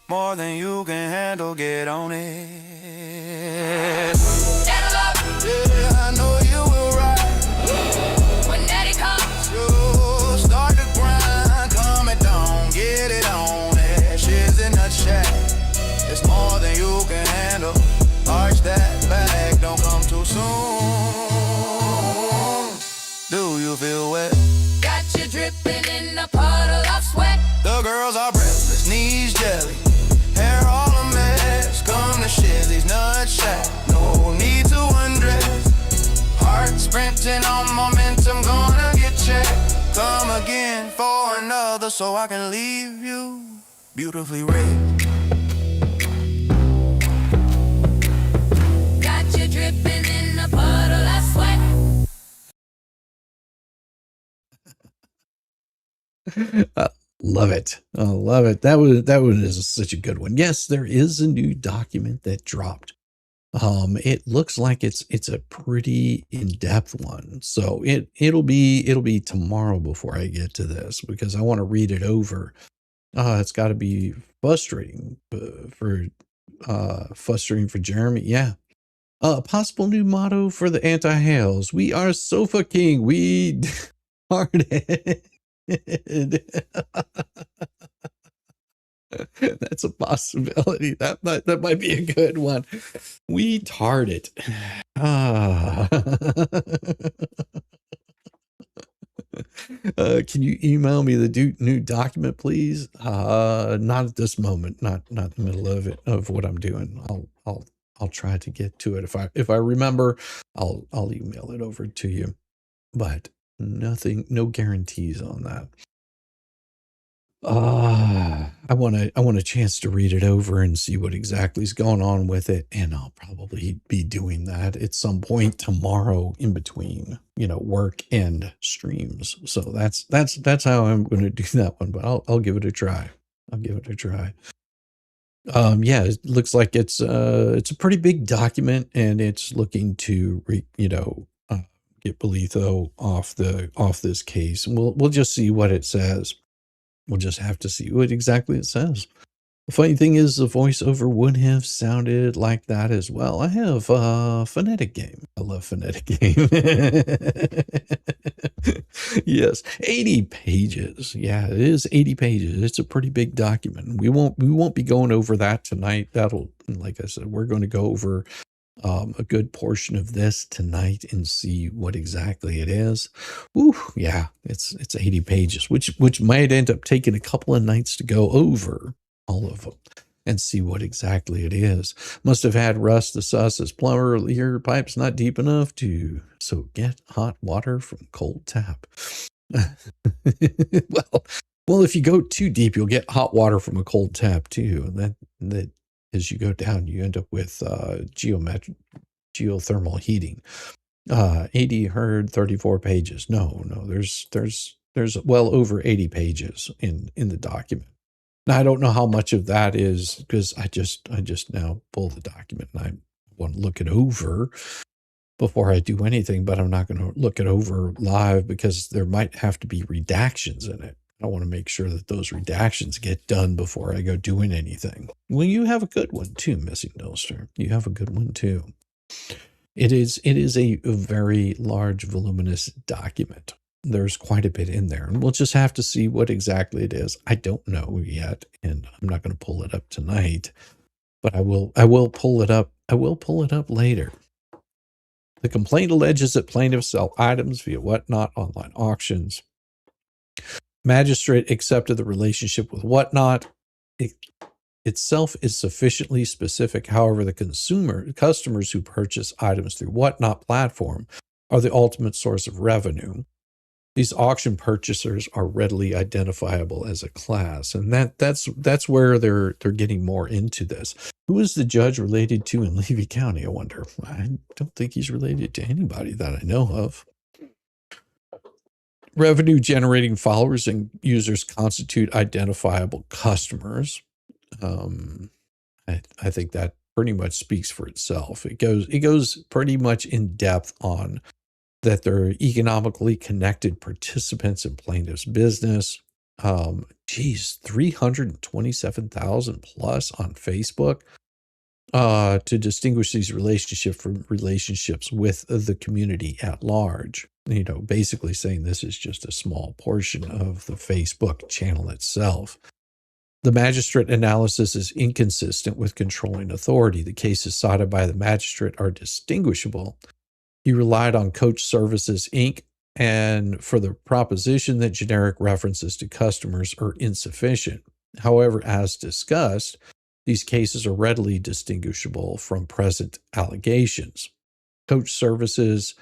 more than you can handle, get on it. Saddle up. Yeah, I know you will ride. When daddy comes, You start to grind, calm it down, get it on. That shit's in a shack. It's more than you can handle. Arch that back, don't come too soon. Do you feel wet? got you dripping in a puddle of sweat. The girls are breathless, knees jelly, hair all a mess. Come to Shizzy's Nut Shack, no need to undress. Heart sprinting on momentum, gonna get checked. Come again for another, so I can leave you beautifully red. Got you dripping in a puddle of sweat. Love it. I love it. That one is such a good one. Yes, there is a new document that dropped. It looks like it's a pretty in-depth one. So it'll be tomorrow before I get to this because I want to read it over. It's got to be frustrating for Jeremy. Yeah. Possible new motto for the anti-hails. We are Sofa King. We hard. That's a possibility. That might be a good one. We tard it. Can you email me the new document, please? Not at this moment. Not in the middle of what I'm doing. I'll try to get to it if I remember. I'll email it over to you. But no guarantees on that. I want a chance to read it over and see what exactly is going on with it, and I'll probably be doing that at some point tomorrow in between, work and streams. So that's how I'm going to do that one, but I'll give it a try. Yeah, it looks like it's a pretty big document, and it's looking to get Belitho off this case. We'll just see what it says. We'll just have to see what exactly it says. The funny thing is the voiceover would have sounded like that as well. I have Phonetic Game. I love Phonetic Game. Yes, 80 pages. Yeah, it is 80 pages. It's a pretty big document. We won't be going over that tonight. That'll, like I said, we're going to go over a good portion of this tonight and see what exactly it is. Ooh, yeah, it's 80 pages, which might end up taking a couple of nights to go over all of them and see what exactly it is. Must have had Russ the sus as plumber. Your pipe's not deep enough to So get hot water from cold tap. well, if you go too deep, you'll get hot water from a cold tap too. And that as you go down, you end up with geothermal heating. 80 heard, 34 pages. No, there's well over 80 pages in the document. Now, I don't know how much of that is because I just now pull the document and I want to look it over before I do anything, but I'm not going to look it over live because there might have to be redactions in it. I want to make sure that those redactions get done before I go doing anything. Well, you have a good one too, Missing Noster. You have a good one too. It is a very large, voluminous document. There's quite a bit in there, and we'll just have to see what exactly it is. I don't know yet, and I'm not going to pull it up tonight, but I will pull it up. I will pull it up later. The complaint alleges that plaintiffs sell items via Whatnot online auctions. Magistrate accepted the relationship with Whatnot. It itself is sufficiently specific. However, the customers who purchase items through Whatnot platform are the ultimate source of revenue. These auction purchasers are readily identifiable as a class, and that's where they're getting more into this. Who is the judge related to in Levy County, I wonder? I don't think he's related to anybody that I know of. Revenue generating followers and users constitute identifiable customers. I think that pretty much speaks for itself. It goes pretty much in depth on that they're economically connected participants in plaintiff's business. 327,000 plus on Facebook to distinguish these relationships from relationships with the community at large. You know, basically saying this is just a small portion of the Facebook channel itself. The magistrate analysis is inconsistent with controlling authority. The cases cited by the magistrate are distinguishable. He relied on Coach Services, Inc., and for the proposition that generic references to customers are insufficient. However, as discussed, these cases are readily distinguishable from present allegations. Coach Services,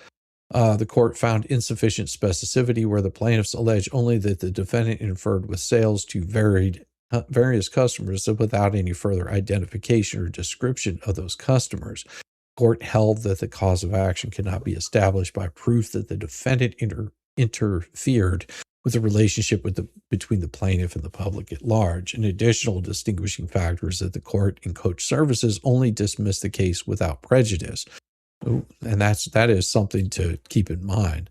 the court found insufficient specificity where the plaintiffs allege only that the defendant inferred with sales to various customers without any further identification or description of those customers. Court held that the cause of action cannot be established by proof that the defendant interfered with the relationship between the plaintiff and the public at large. An additional distinguishing factor is that the court in Coach Services only dismissed the case without prejudice. And that is something to keep in mind,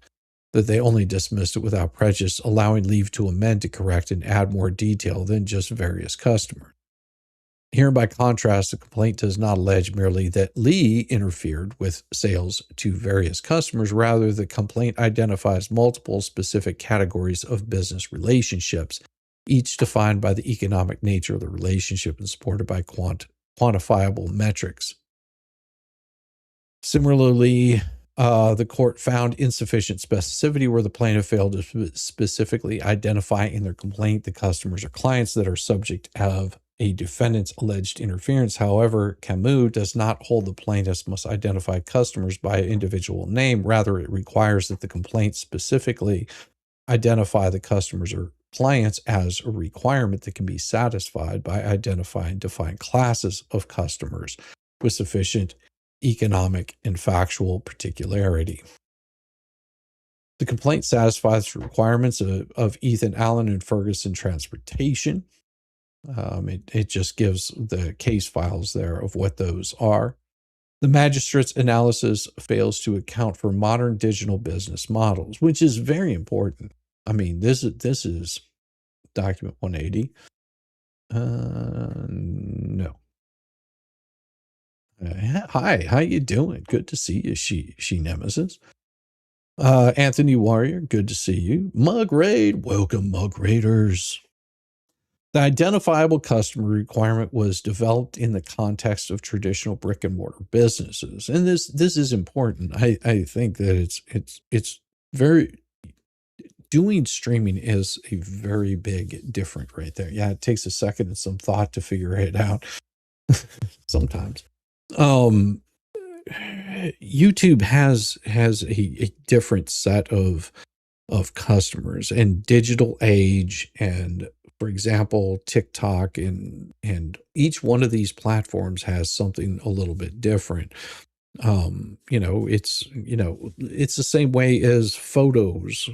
that they only dismissed it without prejudice, allowing leave to amend to correct and add more detail than just various customers. Here, by contrast, the complaint does not allege merely that Lee interfered with sales to various customers. Rather, the complaint identifies multiple specific categories of business relationships, each defined by the economic nature of the relationship and supported by quantifiable metrics. Similarly, the court found insufficient specificity where the plaintiff failed to specifically identify in their complaint the customers or clients that are subject of a defendant's alleged interference. However, Camus does not hold the plaintiffs must identify customers by individual name. Rather, it requires that the complaint specifically identify the customers or clients as a requirement that can be satisfied by identifying defined classes of customers with sufficient economic and factual particularity. The complaint satisfies the requirements of Ethan Allen and Ferguson Transportation. It just gives the case files there of what those are. The magistrate's analysis fails to account for modern digital business models, which is very important. I mean, this is document 180. No. Hi, how you doing? Good to see you, she nemesis. Anthony Warrior, good to see you. Mug Raid, welcome Mug Raiders. The identifiable customer requirement was developed in the context of traditional brick and mortar businesses. And this is important. I think that it's very, doing streaming is a very big difference right there. Yeah, it takes a second and some thought to figure it out sometimes. YouTube has a different set of customers, and digital age, and for example TikTok, and each one of these platforms has something a little bit different. It's the same way as photos.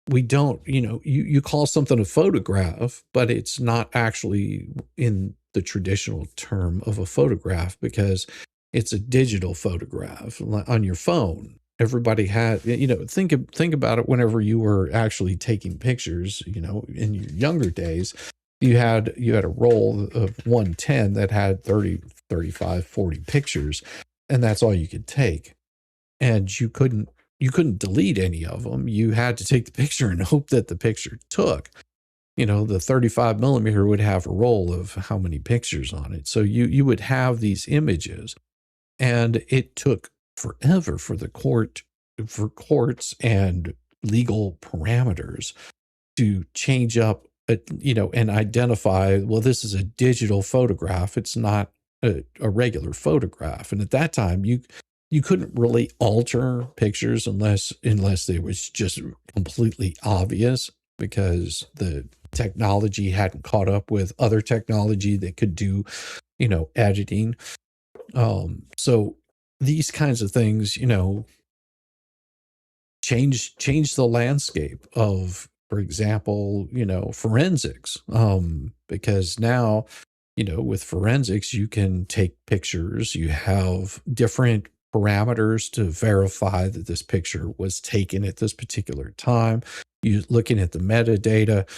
We don't, you call something a photograph, but it's not actually in the traditional term of a photograph, because it's a digital photograph on your phone. Everybody had, think about it. Whenever you were actually taking pictures, in your younger days, you had a roll of 110 that had 30, 35, 40 pictures, and that's all you could take. And you couldn't delete any of them. You had to take the picture and hope that the picture took. The 35 millimeter would have a roll of how many pictures on it. So you would have these images, and it took forever for courts and legal parameters to change up, and identify, well, this is a digital photograph. It's not a regular photograph. And at that time, you couldn't really alter pictures unless it was just completely obvious, because the technology hadn't caught up with other technology that could do, editing. So these kinds of things, change the landscape of, for example, forensics. Because now, with forensics, you can take pictures, you have different parameters to verify that this picture was taken at this particular time. You looking at the metadata,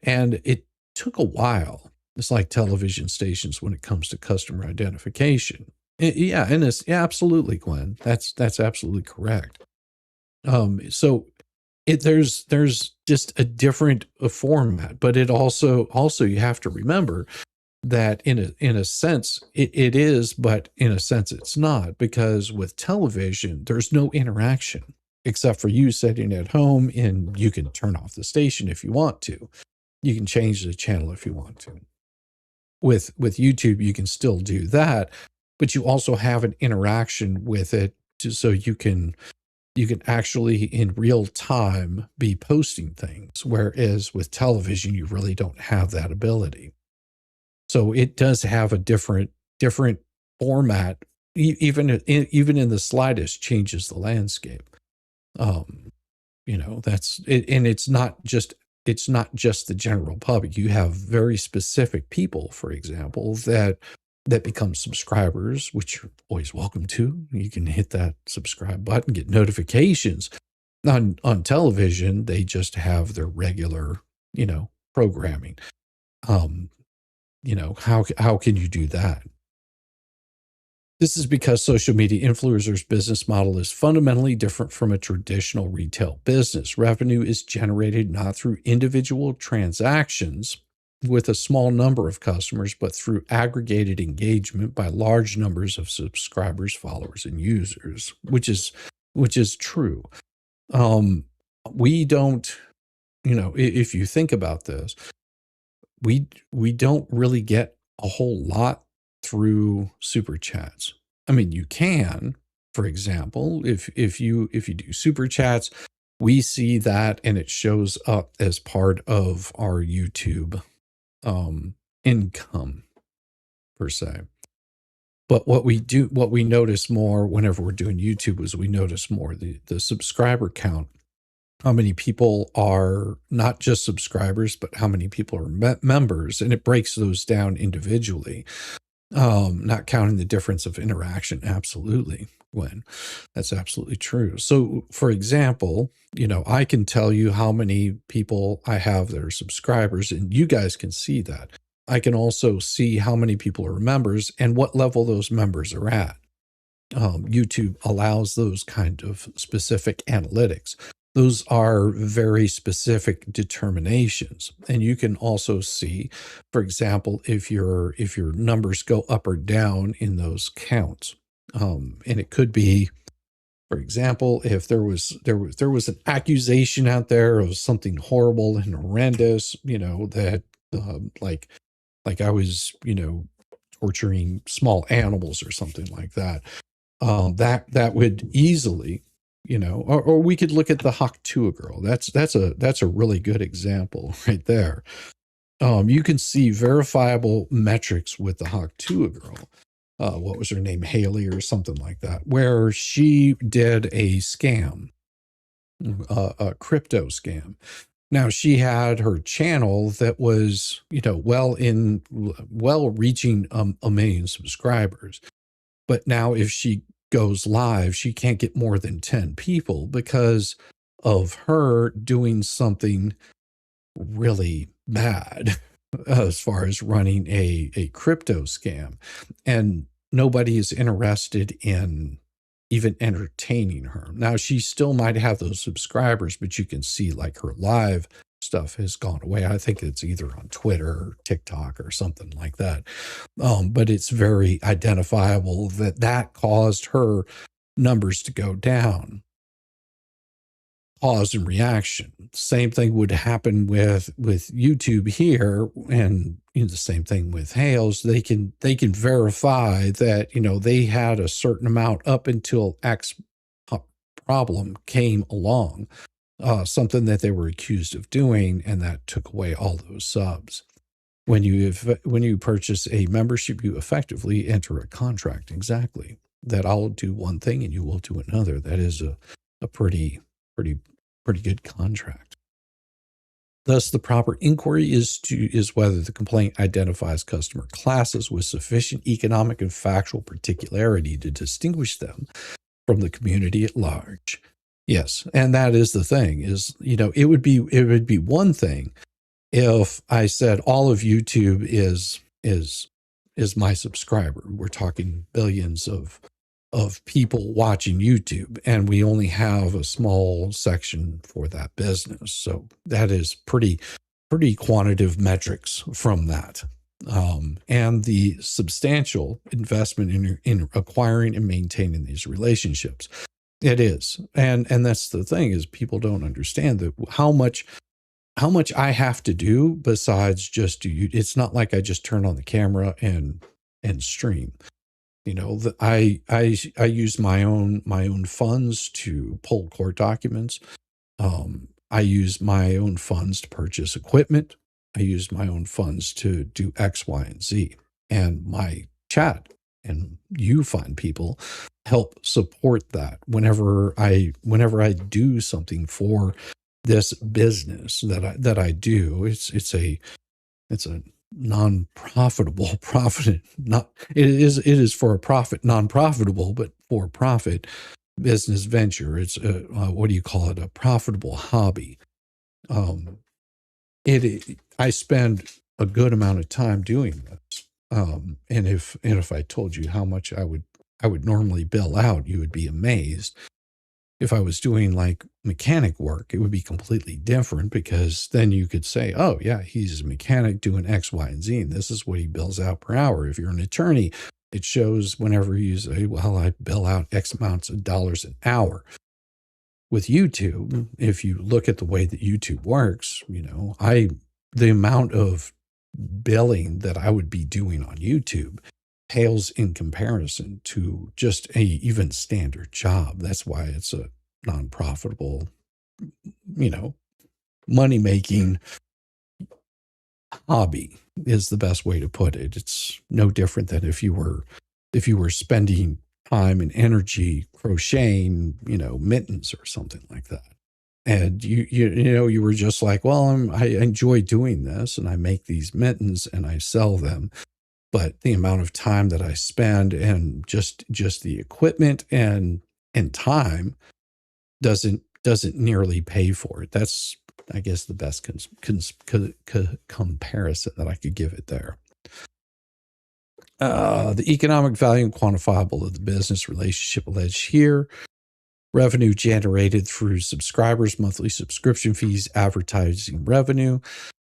and it took a while. It's like television stations when it comes to customer identification. Yeah, and absolutely, Glenn. That's absolutely correct. So there's just a different format, but it also you have to remember that in a sense it is, but in a sense it's not, because with television there's no interaction except for you sitting at home, and you can turn off the station if you want to. You can change the channel if you want to. With YouTube, you can still do that, but you also have an interaction with it, so you can actually in real time be posting things, whereas with television you really don't have that ability. So it does have a different format, even in the slightest changes the landscape. That's it, and it's not just the general public. You have very specific people, for example, that become subscribers, which you're always welcome to. You can hit that subscribe button, get notifications. On television, they just have their regular, programming. How can you do that? This is because social media influencers' business model is fundamentally different from a traditional retail business. Revenue is generated not through individual transactions with a small number of customers, but through aggregated engagement by large numbers of subscribers, followers, and users, which is true. We don't, if you think about this, we don't really get a whole lot through super chats. I mean, you can, for example, if you do super chats, we see that, and it shows up as part of our YouTube income per se. But what we notice more whenever we're doing YouTube is we notice more the subscriber count. How many people are not just subscribers, but how many people are members, and it breaks those down individually, not counting the difference of interaction. Absolutely, Gwen, that's absolutely true. So, for example, I can tell you how many people I have that are subscribers, and you guys can see that. I can also see how many people are members and what level those members are at. YouTube allows those kind of specific analytics. Those are very specific determinations. And you can also see, for example, if your numbers go up or down in those counts. And it could be, for example, if there was an accusation out there of something horrible and horrendous, that like I was, torturing small animals or something like that. That would easily, or we could look at the Haktua girl. That's a really good example right there. You can see verifiable metrics with the Haktua girl. What was her name? Haley or something like that, where she did a scam, a crypto scam. Now, she had her channel that was, well reaching a million subscribers. But now if she goes live, she can't get more than 10 people because of her doing something really bad as far as running a crypto scam. And nobody is interested in even entertaining her. Now, she still might have those subscribers, but you can see like her live stuff has gone away. I think it's either on Twitter or TikTok or something like that. But it's very identifiable that caused her numbers to go down. Cause and reaction. Same thing would happen with YouTube here, and the same thing with Hales. They can verify that they had a certain amount up until X problem came along, something that they were accused of doing, and that took away all those subs. When you purchase a membership, you effectively enter a contract exactly that I'll do one thing and you will do another. That is a pretty good contract. Thus, the proper inquiry is whether the complaint identifies customer classes with sufficient economic and factual particularity to distinguish them from the community at large. Yes, and that is the thing. It would be one thing if I said all of YouTube is my subscriber. We're talking billions of people watching YouTube, and we only have a small section for that business. So that is pretty quantitative metrics from that. And the substantial investment in acquiring and maintaining these relationships. It is. And that's the thing, is people don't understand that how much I have to do besides just do. It's not like I just turn on the camera and stream. I use my own funds to pull court documents. I use my own funds to purchase equipment. I use my own funds to do X, Y, and Z. And my chat and you find people help support that whenever I do something for this business that I do. It's a non-profitable profit. It is for a profit, non-profitable, but for profit business venture. It's what do you call it? A profitable hobby. I spend a good amount of time doing this. And if I told you how much I would normally bill out, you would be amazed. If I was doing like mechanic work, it would be completely different, because then you could say, oh yeah, he's a mechanic doing X, Y, and Z, and this is what he bills out per hour. If you're an attorney, it shows whenever you say, well, I bill out X amounts of dollars an hour. With YouTube, if you look at the way that YouTube works, the amount of billing that I would be doing on YouTube pales in comparison to just a even standard job. That's why it's a non-profitable, money-making hobby is the best way to put it. It's no different than if you were spending time and energy crocheting, mittens or something like that. And you were just like, well, I enjoy doing this, and I make these mittens and I sell them. But the amount of time that I spend and just the equipment and time doesn't nearly pay for it. That's, I guess, the best comparison that I could give it there. The economic value and quantifiable of the business relationship alleged here. Revenue generated through subscribers, monthly subscription fees, advertising revenue.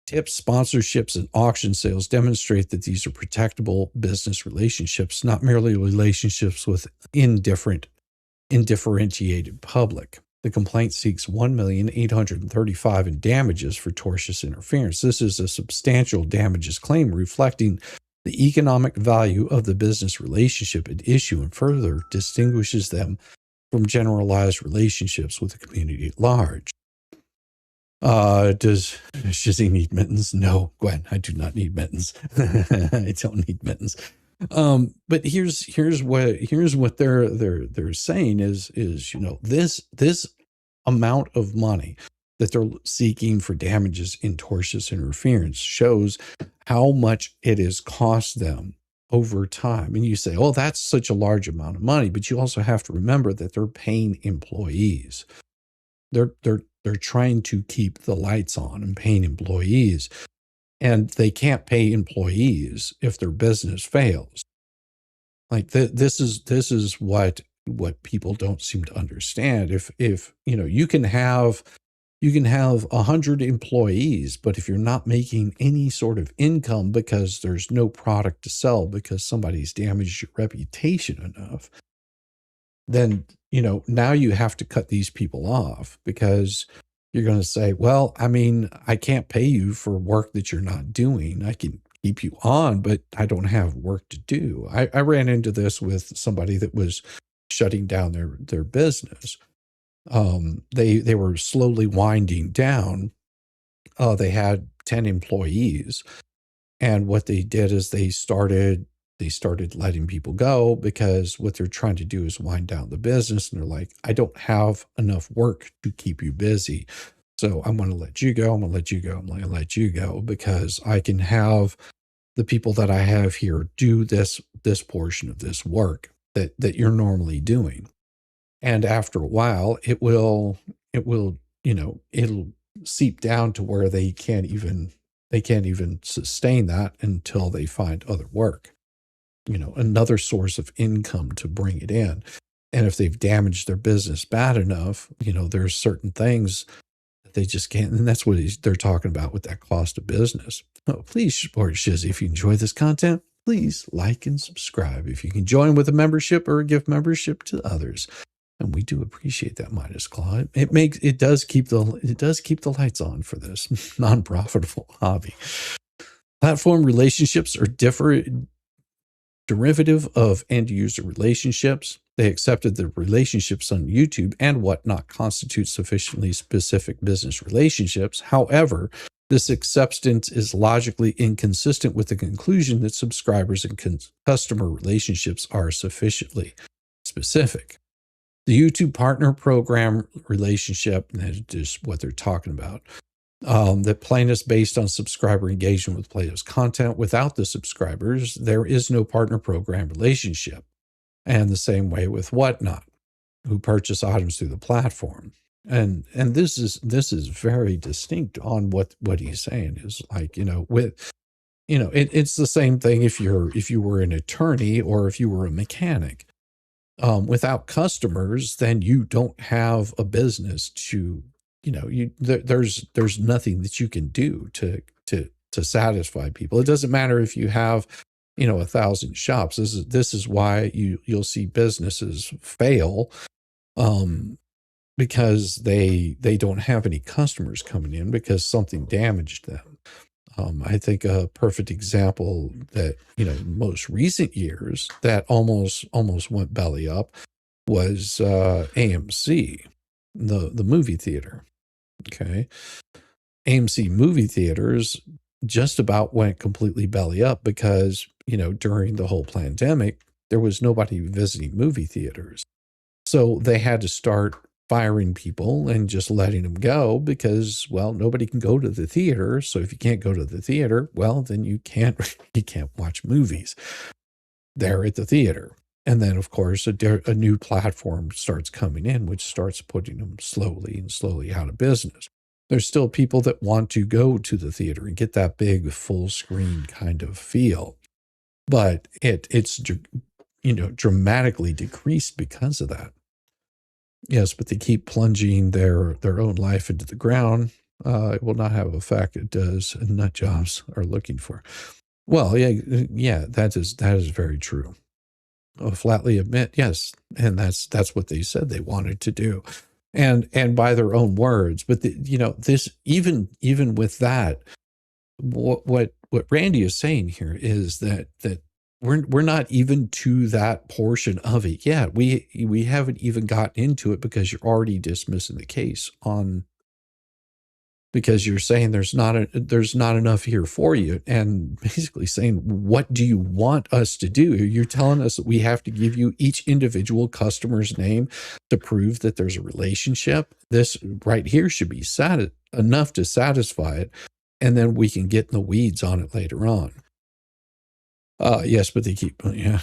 Tips, sponsorships, and auction sales demonstrate that these are protectable business relationships, not merely relationships with indifferentiated public. The complaint seeks $1,835,000 in damages for tortious interference. This is a substantial damages claim reflecting the economic value of the business relationship at issue and further distinguishes them from generalized relationships with the community at large. Does Shizzy need mittens? No, Gwen, I do not need mittens. I don't need mittens. But here's what they're saying is, you know, this amount of money that they're seeking for damages in tortious interference shows how much it has cost them over time. And you say, oh, that's such a large amount of money, but you also have to remember that they're paying employees. They're trying to keep the lights on and paying employees, and they can't pay employees if their business fails. Like this is what people don't seem to understand. If you know, you can have 100 employees, but if you're not making any sort of income because there's no product to sell because somebody's damaged your reputation enough, then, you know, now you have to cut these people off because you're going to say, well, I mean, I can't pay you for work that you're not doing. I can keep you on, but I don't have work to do. I ran into this with somebody that was shutting down their business. They were slowly winding down. They had 10 employees, and what they did is they started letting people go because what they're trying to do is wind down the business. And they're like, I don't have enough work to keep you busy, so I'm going to let you go. I'm going to let you go. I'm going to let you go because I can have the people that I have here do this portion of this work that you're normally doing. And after a while, it will, you know, it'll seep down to where they can't even sustain that until they find other work, you know, another source of income to bring it in. And if they've damaged their business bad enough, you know, there's certain things that they just can't. And that's what they're talking about with that cost of business. Oh, please support Shizzy. If you enjoy this content, please like and subscribe. If you can join with a membership or a gift membership to others. And we do appreciate that, Midas Claw. It does keep the lights on for this non-profitable hobby. Platform relationships are derivative of end-user relationships. They accepted the relationships on YouTube and whatnot constitute sufficiently specific business relationships. However, this acceptance is logically inconsistent with the conclusion that subscribers and customer relationships are sufficiently specific. The YouTube partner program relationship, and that's just what they're talking about, that plaintiffs based on subscriber engagement with plaintiff's content. Without the subscribers, there is no partner program relationship. And the same way with whatnot, who purchase items through the platform. And this is very distinct on what he's saying is like, you know, with, you know, it's the same thing if you were an attorney or if you were a mechanic. Without customers, then you don't have a business to, you know, there's nothing that you can do to satisfy people. It doesn't matter if you have, you know, 1,000 shops. This is why you'll see businesses fail, because they don't have any customers coming in because something damaged them. I think a perfect example that, you know, most recent years that almost went belly up was AMC, the movie theater. Okay. AMC movie theaters just about went completely belly up because, you know, during the whole pandemic, there was nobody visiting movie theaters. So they had to start firing people and just letting them go because, well, nobody can go to the theater. So if you can't go to the theater, well, then you can't watch movies there at the theater. And then, of course, a new platform starts coming in, which starts putting them slowly out of business. There's still people that want to go to the theater and get that big full screen kind of feel, but it's, you know, dramatically decreased because of that. Yes, but they keep plunging their own life into the ground. It will not have effect. It does. And nut jobs are looking for. Well, yeah, that is very true. I'll flatly admit, yes, and that's what they said they wanted to do, and by their own words. But you know, this even with that, what what Randy is saying here is that we're not even to that portion of it yet. We haven't even gotten into it because you're already dismissing the case on, because you're saying there's not enough here for you, and basically saying, what do you want us to do? You're telling us that we have to give you each individual customer's name to prove that there's a relationship. This right here should be enough to satisfy it, and then we can get in the weeds on it later on. Yes, but they keep, yeah.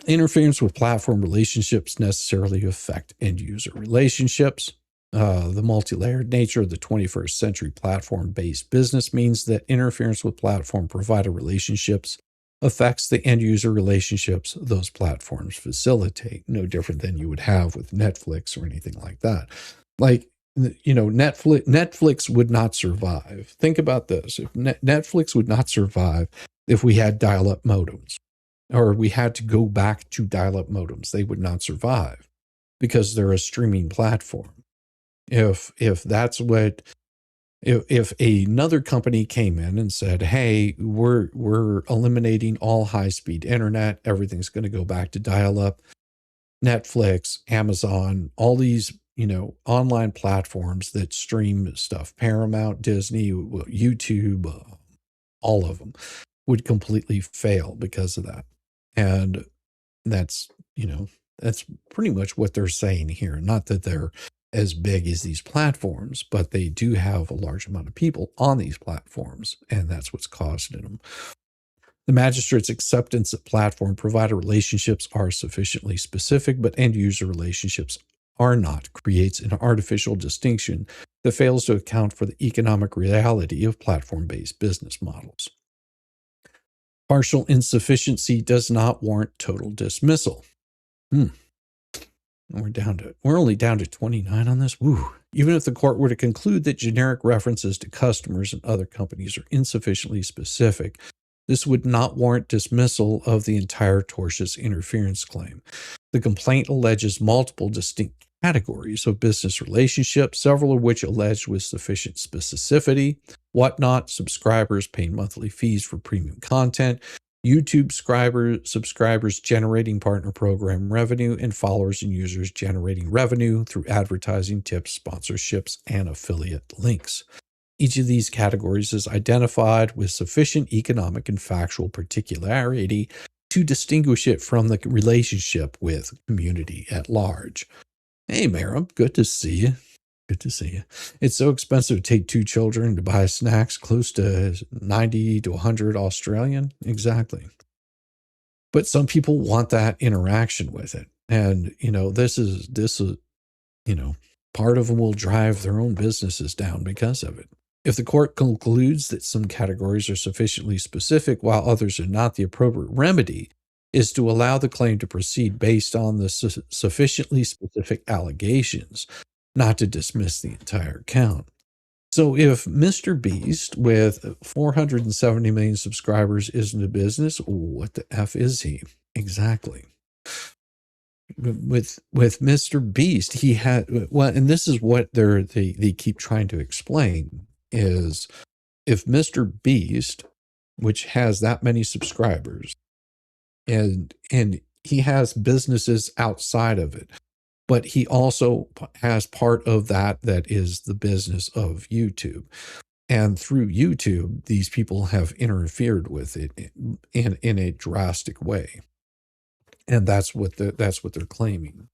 Interference with platform relationships necessarily affect end user relationships. The multi-layered nature of the 21st century platform-based business means that interference with platform provider relationships affects the end user relationships those platforms facilitate. No different than you would have with Netflix or anything like that. Like, you know, Netflix would not survive. Think about this. If Netflix would not survive if we had dial-up modems, or we had to go back to dial-up modems. They would not survive because they're a streaming platform. If another company came in and said, hey, we're eliminating all high-speed internet, everything's going to go back to dial-up, Netflix, Amazon, all these, you know, online platforms that stream stuff, Paramount, Disney, YouTube, all of them would completely fail because of that. And that's, you know, that's pretty much what they're saying here. Not that they're as big as these platforms, but they do have a large amount of people on these platforms, and that's what's causing them. The magistrate's acceptance that platform provider relationships are sufficiently specific, but end user relationships are not, creates an artificial distinction that fails to account for the economic reality of platform-based business models. Partial insufficiency does not warrant total dismissal. We're only down to 29 on this. Woo. Even if the court were to conclude that generic references to customers and other companies are insufficiently specific, this would not warrant dismissal of the entire tortious interference claim. The complaint alleges multiple distinct categories of business relationships, several of which alleged with sufficient specificity: Whatnot subscribers paying monthly fees for premium content, YouTube subscribers generating partner program revenue, and followers and users generating revenue through advertising, tips, sponsorships, and affiliate links. Each of these categories is identified with sufficient economic and factual particularity to distinguish it from the relationship with community at large. Hey, Mara, good to see you. Good to see you. It's so expensive to take two children to buy snacks, close to 90 to 100 Australian. Exactly. But some people want that interaction with it. And, you know, this is, you know, part of them will drive their own businesses down because of it. If the court concludes that some categories are sufficiently specific while others are not, the appropriate remedy is to allow the claim to proceed based on the sufficiently specific allegations, not to dismiss the entire count. So if Mr. Beast with 470 million subscribers isn't a business, what the F is he? Exactly. With Mr. Beast, he had, well, and this is what they keep trying to explain, is if Mr. Beast, which has that many subscribers, and he has businesses outside of it, but he also has part of that is the business of YouTube. And through YouTube, these people have interfered with it in a drastic way. And that's what they're claiming.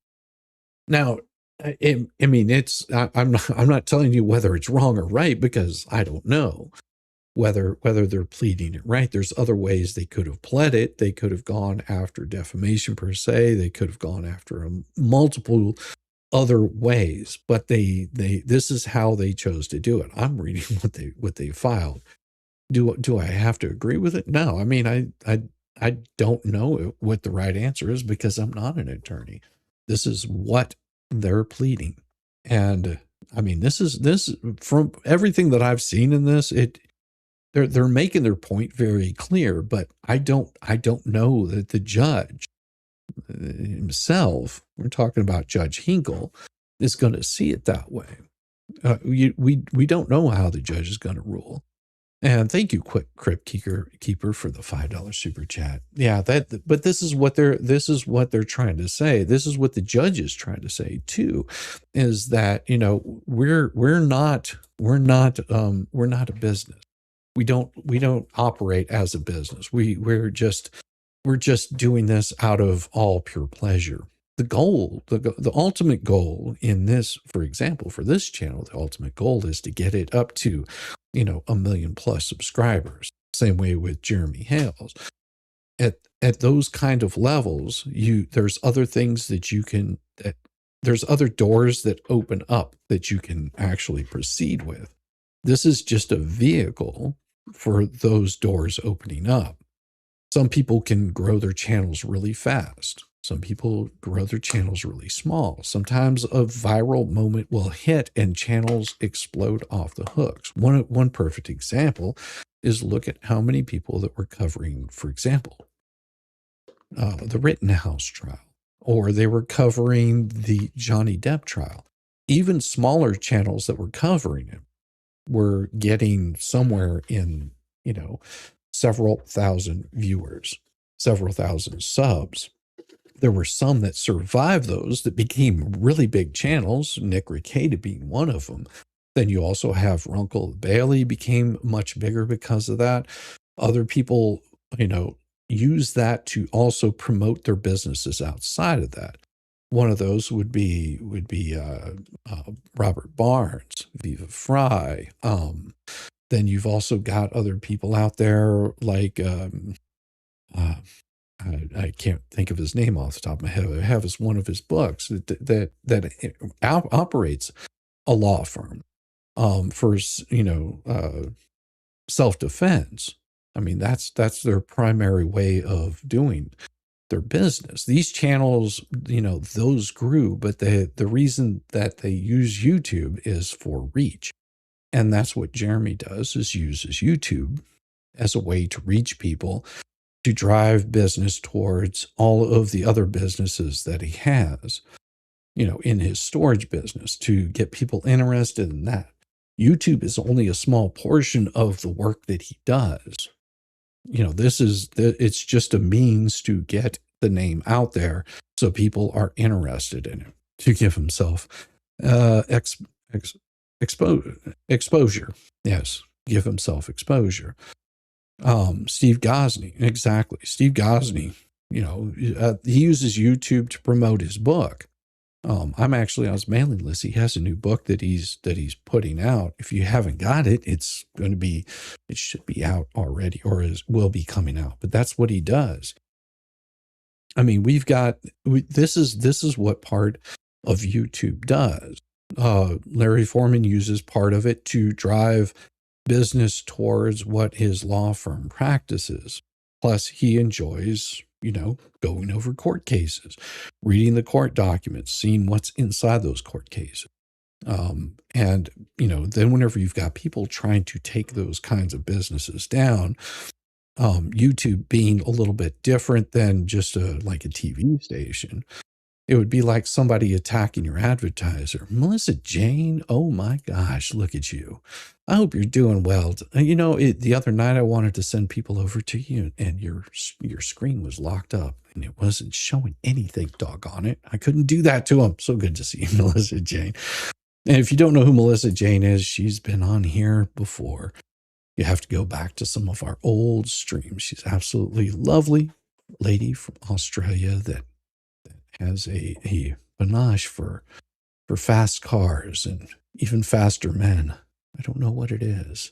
Now, I mean, I'm not telling you whether it's wrong or right, because I don't know whether they're pleading it right. There's other ways they could have pled it. They could have gone after defamation per se. They could have gone after multiple other ways, but this is how they chose to do it. I'm reading what they filed. Do I have to agree with it? No. I mean, I don't know what the right answer is because I'm not an attorney. This is what they're pleading. And I mean, this from everything that I've seen in this, they're making their point very clear, but I don't know that the judge himself, we're talking about Judge Hinkle, is going to see it that way. We don't know how the judge is going to rule. And thank you, Quick Crypt Keeper, for the $5 super chat. Yeah, but this is what they're trying to say. This is what the judge is trying to say too, is that, we're not a business. We don't operate as a business. We're just doing this out of all pure pleasure. The goal, the ultimate goal in this, for example, for this channel, the ultimate goal is to get it up to, 1 million plus subscribers. Same way with Jeremy Hales. At those kind of levels, there's other things that you can, there's other doors that open up that you can actually proceed with. This is just a vehicle for those doors opening up. Some people can grow their channels really fast. Some people grow their channels really small. Sometimes a viral moment will hit and channels explode off the hooks. One perfect example is look at how many people that were covering, for example, the Rittenhouse trial, or they were covering the Johnny Depp trial. Even smaller channels that were covering it were getting somewhere in, several thousand viewers, several thousand subs. There were some that survived those that became really big channels, Nick Rekieta being one of them. Then you also have Runkle Bailey became much bigger because of that. Other people, use that to also promote their businesses outside of that. One of those would be Robert Barnes, Viva Fry. Then you've also got other people out there like I can't think of his name off the top of my head. I have as one of his books that operates a law firm for self-defense. I mean, that's their primary way of doing their business. These channels, those grew, but the reason that they use YouTube is for reach. And that's what Jeremy does, is uses YouTube as a way to reach people, to drive business towards all of the other businesses that he has, in his storage business, to get people interested in that. YouTube is only a small portion of the work that he does. It's just a means to get the name out there so people are interested in it, to give himself exposure. Yes, give himself exposure. Steve Gosney, exactly. Steve Gosney, he uses YouTube to promote his book. I'm actually on his mailing list. He has a new book that he's putting out. If you haven't got it, it should be out already, or will be coming out. But that's what he does. I mean, this is what part of YouTube does. Larry Foreman uses part of it to drive business towards what his law firm practices. Plus, he enjoys, going over court cases, reading the court documents, seeing what's inside those court cases. And, then whenever you've got people trying to take those kinds of businesses down, YouTube being a little bit different than just like a TV station, it would be like somebody attacking your advertiser. Melissa Jane, oh my gosh, look at you. I hope you're doing well. The other night I wanted to send people over to you, and your screen was locked up and it wasn't showing anything, doggone it. I couldn't do that to them. So good to see you, Melissa Jane. And if you don't know who Melissa Jane is, she's been on here before. You have to go back to some of our old streams. She's absolutely lovely lady from Australia that has a panache for fast cars and even faster men. I don't know what it is.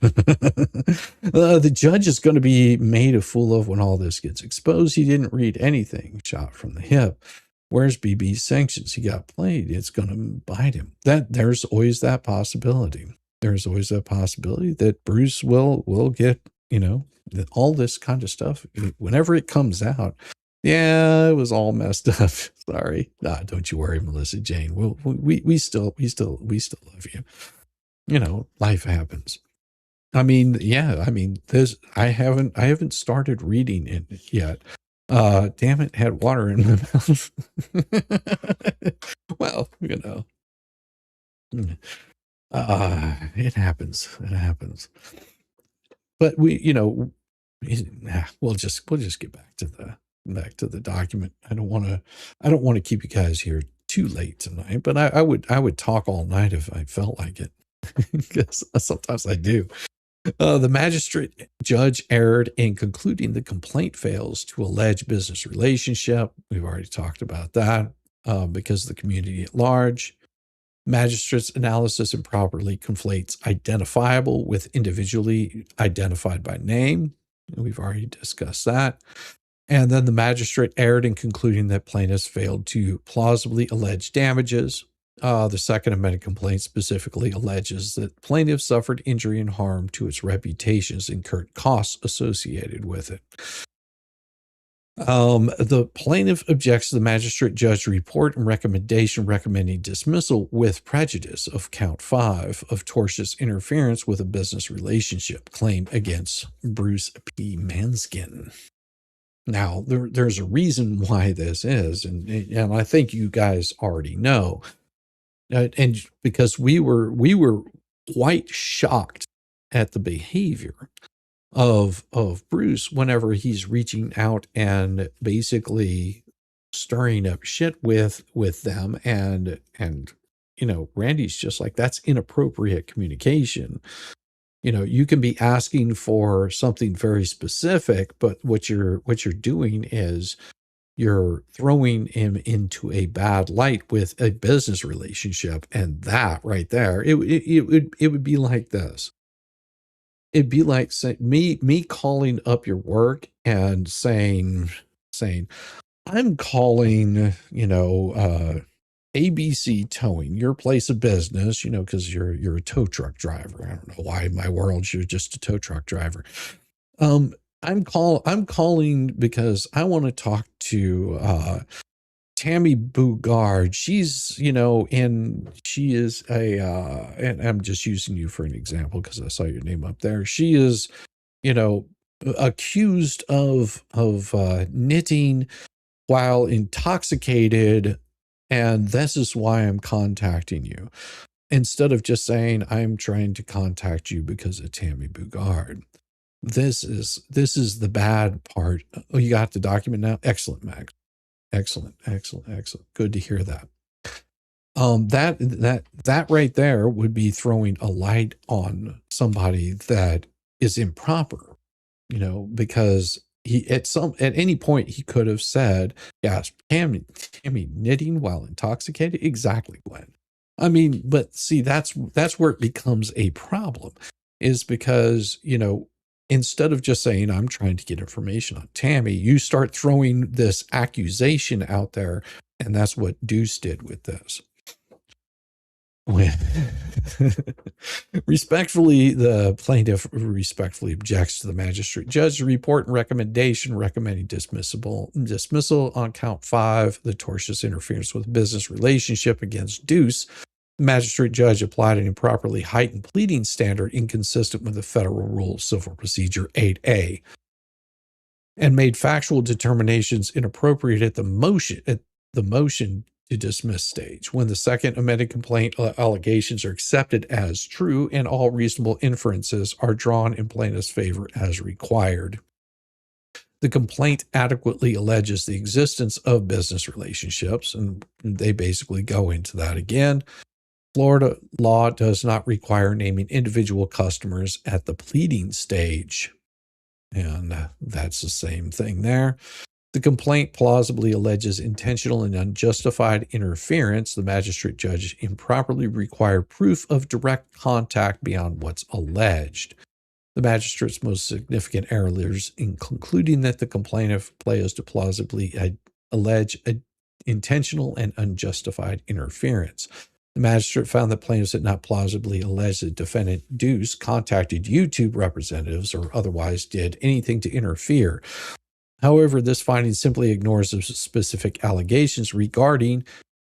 The judge is going to be made a fool of when all this gets exposed. He didn't read anything, shot from the hip. Where's BB's sanctions? He got played. It's going to bite him. There's always that possibility. There's always that possibility that Bruce will get, all this kind of stuff. Whenever it comes out, yeah, it was all messed up. Sorry. Nah, don't you worry, Melissa Jane. We still love you. Life happens. I mean, I haven't started reading it yet. Damn it, had water in my mouth. Well, it happens. but we'll just get back to the document. I don't want to keep you guys here too late tonight, but I would talk all night if I felt like it, because sometimes I do. The magistrate judge erred in concluding the complaint fails to allege business relationship. We've already talked about that, because the community at large. Magistrate's analysis improperly conflates identifiable with individually identified by name. We've already discussed that. And then the magistrate erred in concluding that plaintiffs failed to plausibly allege damages. The second amended complaint specifically alleges that plaintiffs suffered injury and harm to its reputations, incurred costs associated with it. The plaintiff objects to the magistrate judge report and recommendation recommending dismissal with prejudice of count 5 of tortious interference with a business relationship claim against Bruce P. Manskin. Now, there's a reason why this is, and I think you guys already know. And because we were quite shocked at the behavior of Bruce whenever he's reaching out and basically stirring up shit with them, and Randy's just like, that's inappropriate communication. You can be asking for something very specific, but what you're doing is you're throwing him into a bad light with a business relationship, and that right there, it would be like this. It'd be like me calling up your work and saying, I'm calling, ABC Towing, your place of business, because you're a tow truck driver. I don't know why in my world you're just a tow truck driver. I'm calling because I want to talk to Tammy Bugard. She's, she is and I'm just using you for an example because I saw your name up there. She is, accused of knitting while intoxicated, and this is why I'm contacting you. Instead of just saying, I'm trying to contact you because of Tammy Bugard. This is the bad part. Oh, you got the document now? Excellent, Max. Excellent. Good to hear that. That right there would be throwing a light on somebody that is improper, because he at any point he could have said, yes, Tammy knitting while intoxicated. Exactly, Glenn. I mean, but see, that's where it becomes a problem, is because, instead of just saying, I'm trying to get information on Tammy, you start throwing this accusation out there. And that's what Deuce did with this. Respectfully, the plaintiff respectfully objects to the magistrate judge's report and recommendation recommending dismissal on count 5, the tortious interference with business relationship against Deuce. The magistrate judge applied an improperly heightened pleading standard inconsistent with the Federal Rule of Civil Procedure 8A, and made factual determinations inappropriate at the motion to dismiss stage, when the second amended complaint allegations are accepted as true and all reasonable inferences are drawn in plaintiff's favor as required. The complaint adequately alleges the existence of business relationships, and they basically go into that again. Florida law does not require naming individual customers at the pleading stage, and that's the same thing there. The complaint plausibly alleges intentional and unjustified interference. The magistrate judge improperly required proof of direct contact beyond what's alleged. The magistrate's most significant error lies in concluding that the complainant fails to plausibly allege intentional and unjustified interference. The magistrate found that plaintiffs had not plausibly alleged that defendant Deuce contacted YouTube representatives or otherwise did anything to interfere. However, this finding simply ignores the specific allegations regarding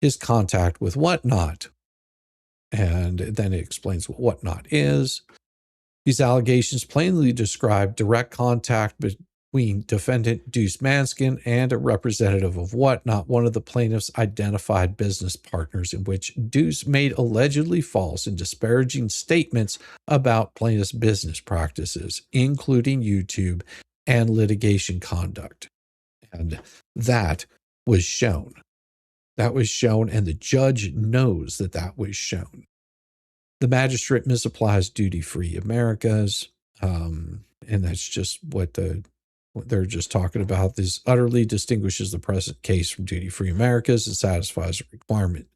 his contact with Whatnot. And then it explains what Whatnot is. These allegations plainly describe direct contact between defendant Deuce Manskin and a representative of Whatnot, one of the plaintiff's identified business partners, in which Deuce made allegedly false and disparaging statements about plaintiff's business practices, including YouTube and litigation conduct. And that was shown. That was shown, and the judge knows that that was shown. The magistrate misapplies duty-free Americas, and that's just what they're just talking about. This utterly distinguishes the present case from duty-free Americas and satisfies the requirement.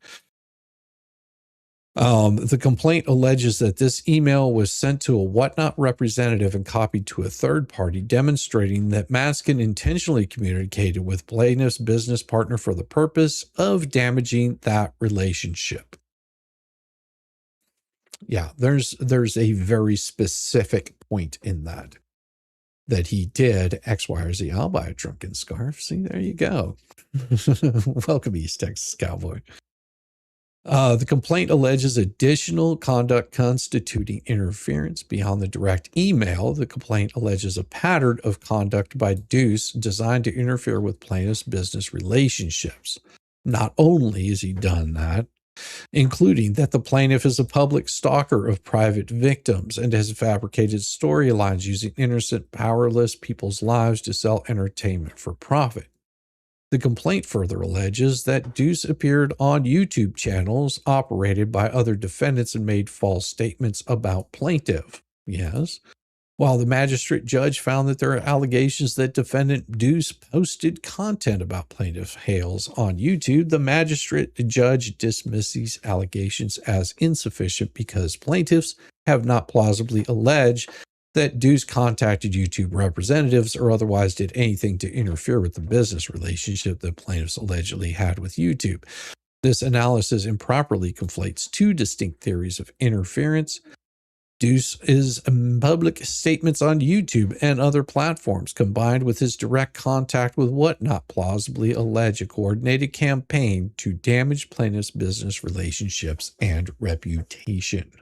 The complaint alleges that this email was sent to a Whatnot representative and copied to a third party, demonstrating that Maskin intentionally communicated with plaintiff's business partner for the purpose of damaging that relationship. Yeah, there's a very specific point in that he did X, Y, or Z. I'll buy a drunken scarf. See, there you go. Welcome, East Texas Cowboy. The complaint alleges additional conduct constituting interference beyond the direct email. The complaint alleges a pattern of conduct by Deuce designed to interfere with plaintiff's business relationships. Not only has he done that, including that the plaintiff is a public stalker of private victims and has fabricated storylines using innocent, powerless people's lives to sell entertainment for profit. The complaint further alleges that Deuce appeared on YouTube channels operated by other defendants and made false statements about plaintiff. Yes. While the magistrate judge found that there are allegations that defendant Deuce posted content about plaintiff Hales on YouTube, the magistrate judge dismissed these allegations as insufficient because plaintiffs have not plausibly alleged that Deuce contacted YouTube representatives or otherwise did anything to interfere with the business relationship that plaintiffs allegedly had with YouTube. This analysis improperly conflates two distinct theories of interference. Deuce's public statements on YouTube and other platforms, combined with his direct contact with Whatnot, plausibly allege a coordinated campaign to damage plaintiffs' business relationships and reputation.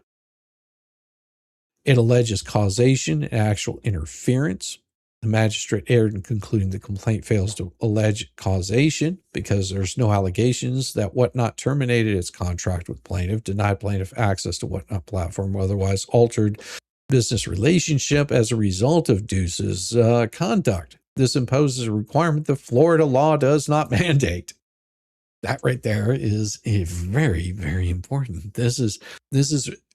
It alleges causation and actual interference. The magistrate erred in concluding the complaint fails to allege causation because there's no allegations that Whatnot terminated its contract with plaintiff, denied plaintiff access to Whatnot platform, or otherwise altered business relationship as a result of Deuce's conduct. This imposes a requirement that Florida law does not mandate. That right there is a very, very important. This is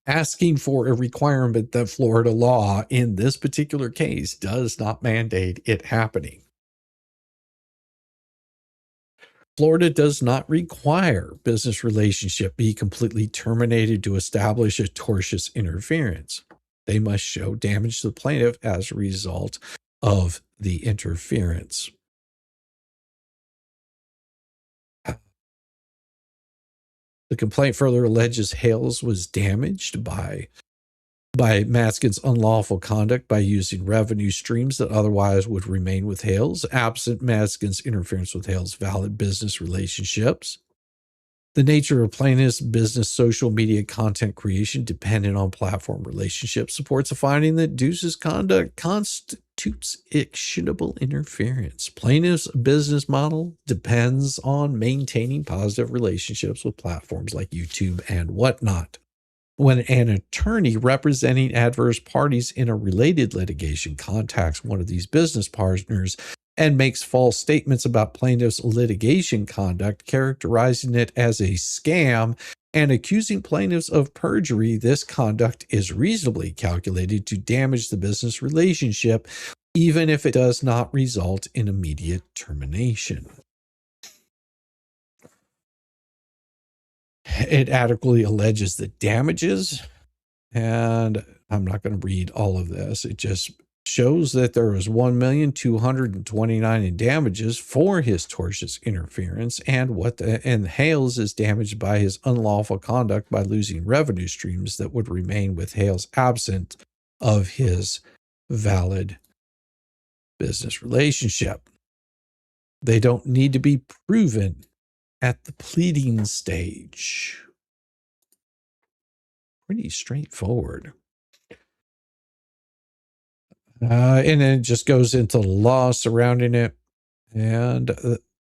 asking for a requirement that Florida law in this particular case does not mandate it happening. Florida does not require business relationship be completely terminated to establish a tortious interference. They must show damage to the plaintiff as a result of the interference. The complaint further alleges Hales was damaged by Maskin's unlawful conduct by using revenue streams that otherwise would remain with Hales, absent Maskin's interference with Hales' valid business relationships. The nature of plaintiff's business social media content creation dependent on platform relationships supports a finding that Deuce's conduct constitutes actionable interference. Plaintiff's business model depends on maintaining positive relationships with platforms like YouTube and Whatnot. When an attorney representing adverse parties in a related litigation contacts one of these business partners and makes false statements about plaintiff's litigation conduct, characterizing it as a scam and accusing plaintiffs of perjury, this conduct is reasonably calculated to damage the business relationship, even if it does not result in immediate termination. It adequately alleges the damages, and I'm not going to read all of this. It just shows that there was $1,229,000 in damages for his tortious interference, and Hales is damaged by his unlawful conduct by losing revenue streams that would remain with Hales absent of his valid business relationship. They don't need to be proven at the pleading stage. Pretty straightforward. And then it just goes into the law surrounding it. And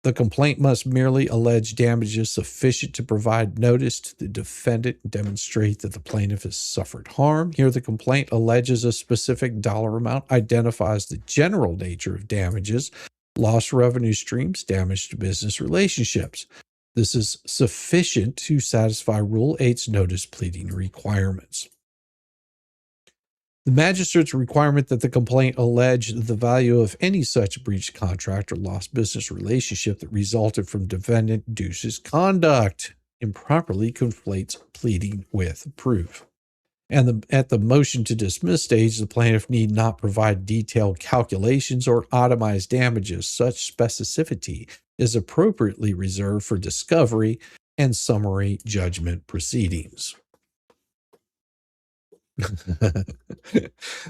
the complaint must merely allege damages sufficient to provide notice to the defendant and demonstrate that the plaintiff has suffered harm. Here, the complaint alleges a specific dollar amount, identifies the general nature of damages, lost revenue streams, damage to business relationships. This is sufficient to satisfy Rule 8's notice pleading requirements. The magistrate's requirement that the complaint allege the value of any such breached contract or lost business relationship that resulted from defendant Deuce's conduct improperly conflates pleading with proof. And at the motion to dismiss stage, the plaintiff need not provide detailed calculations or itemized damages. Such specificity is appropriately reserved for discovery and summary judgment proceedings.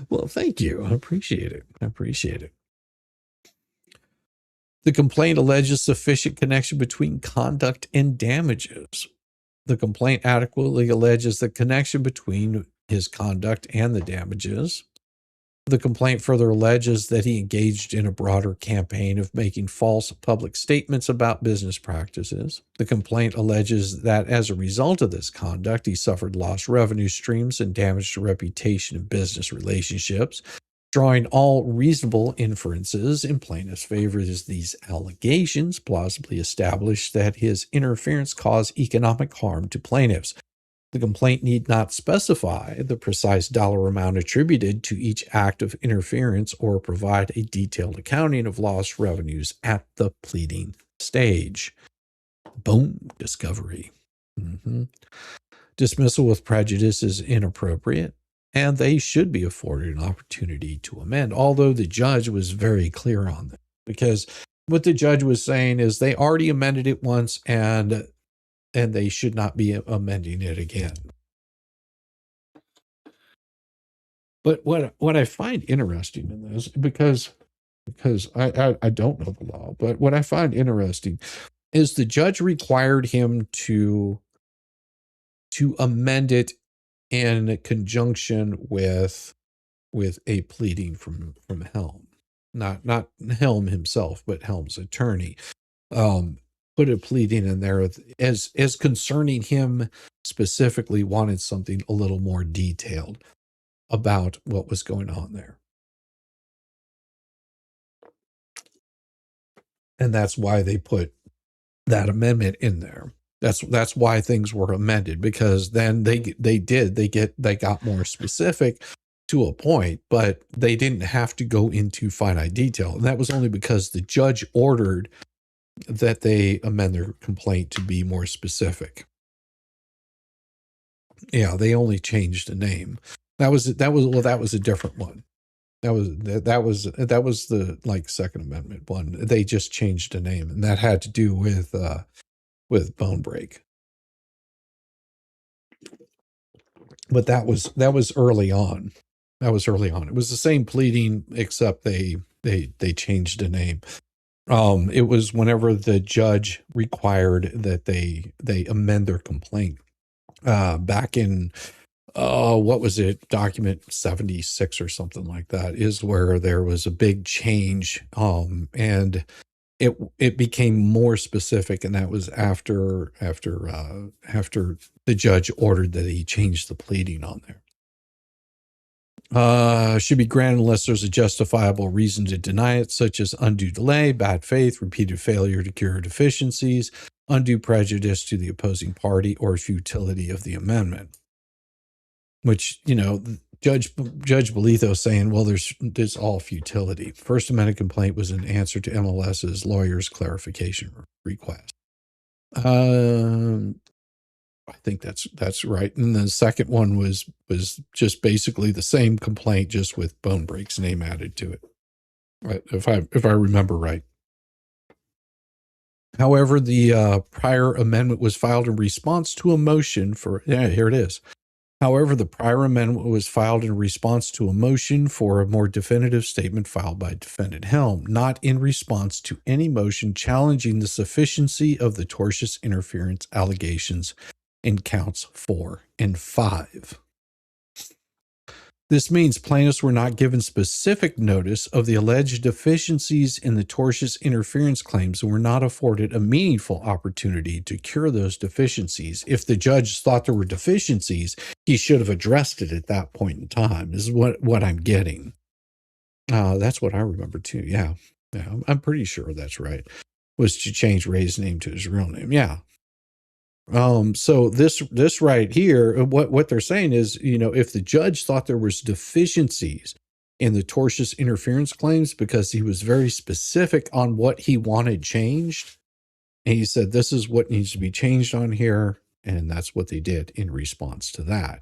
Well, thank you. I appreciate it. The complaint alleges sufficient connection between conduct and damages. The complaint adequately alleges the connection between his conduct and the damages. The complaint further alleges that he engaged in a broader campaign of making false public statements about business practices. The complaint alleges that as a result of this conduct, he suffered lost revenue streams and damaged reputation and business relationships. Drawing all reasonable inferences in plaintiff's favor, is these allegations plausibly establish that his interference caused economic harm to plaintiffs. The complaint need not specify the precise dollar amount attributed to each act of interference or provide a detailed accounting of lost revenues at the pleading stage. Boom, discovery. Dismissal with prejudice is inappropriate, and they should be afforded an opportunity to amend, although the judge was very clear on that. Because what the judge was saying is they already amended it once, and they should not be amending it again. But what I find interesting in this, because I don't know the law, but what I find interesting is the judge required him to amend it in conjunction with a pleading from Helm, not Helm himself, but Helm's attorney. Put a pleading in there as concerning him specifically, wanted something a little more detailed about what was going on there. And that's why they put that amendment in there. That's why things were amended, because then they got more specific to a point, but they didn't have to go into finite detail. And that was only because the judge ordered that they amend their complaint to be more specific. Yeah, they only changed the name. That was a different one. That was the Second Amendment one. They just changed the name, and that had to do with bone break. But that was early on. That was early on. It was the same pleading, except they changed the name. It was whenever the judge required that they amend their complaint. Back in what was it, document 76 or something like that, is where there was a big change, and it became more specific, and that was after the judge ordered that he changed the pleading on there. Should be granted unless there's a justifiable reason to deny it, such as undue delay, bad faith, repeated failure to cure deficiencies, undue prejudice to the opposing party, or futility of the amendment. Which, Judge Bolitho saying, well, there's all futility. First Amendment complaint was an answer to MLS's lawyer's clarification request. I think that's right. And the second one was just basically the same complaint, just with Bone Break's name added to it, right? If I remember right. However, the prior amendment was filed in response to a motion for, here it is. However, the prior amendment was filed in response to a motion for a more definitive statement filed by defendant Helm, not in response to any motion challenging the sufficiency of the tortious interference allegations in counts 4 and 5. This means plaintiffs were not given specific notice of the alleged deficiencies in the tortious interference claims and were not afforded a meaningful opportunity to cure those deficiencies. If the judge thought there were deficiencies, he should have addressed it at that point in time, is what I'm getting. That's what I remember too. Yeah, I'm pretty sure that's right. Was to change Ray's name to his real name. Yeah. So this right here, what they're saying is, if the judge thought there was deficiencies in the tortious interference claims because he was very specific on what he wanted changed, and he said, this is what needs to be changed on here, and that's what they did in response to that.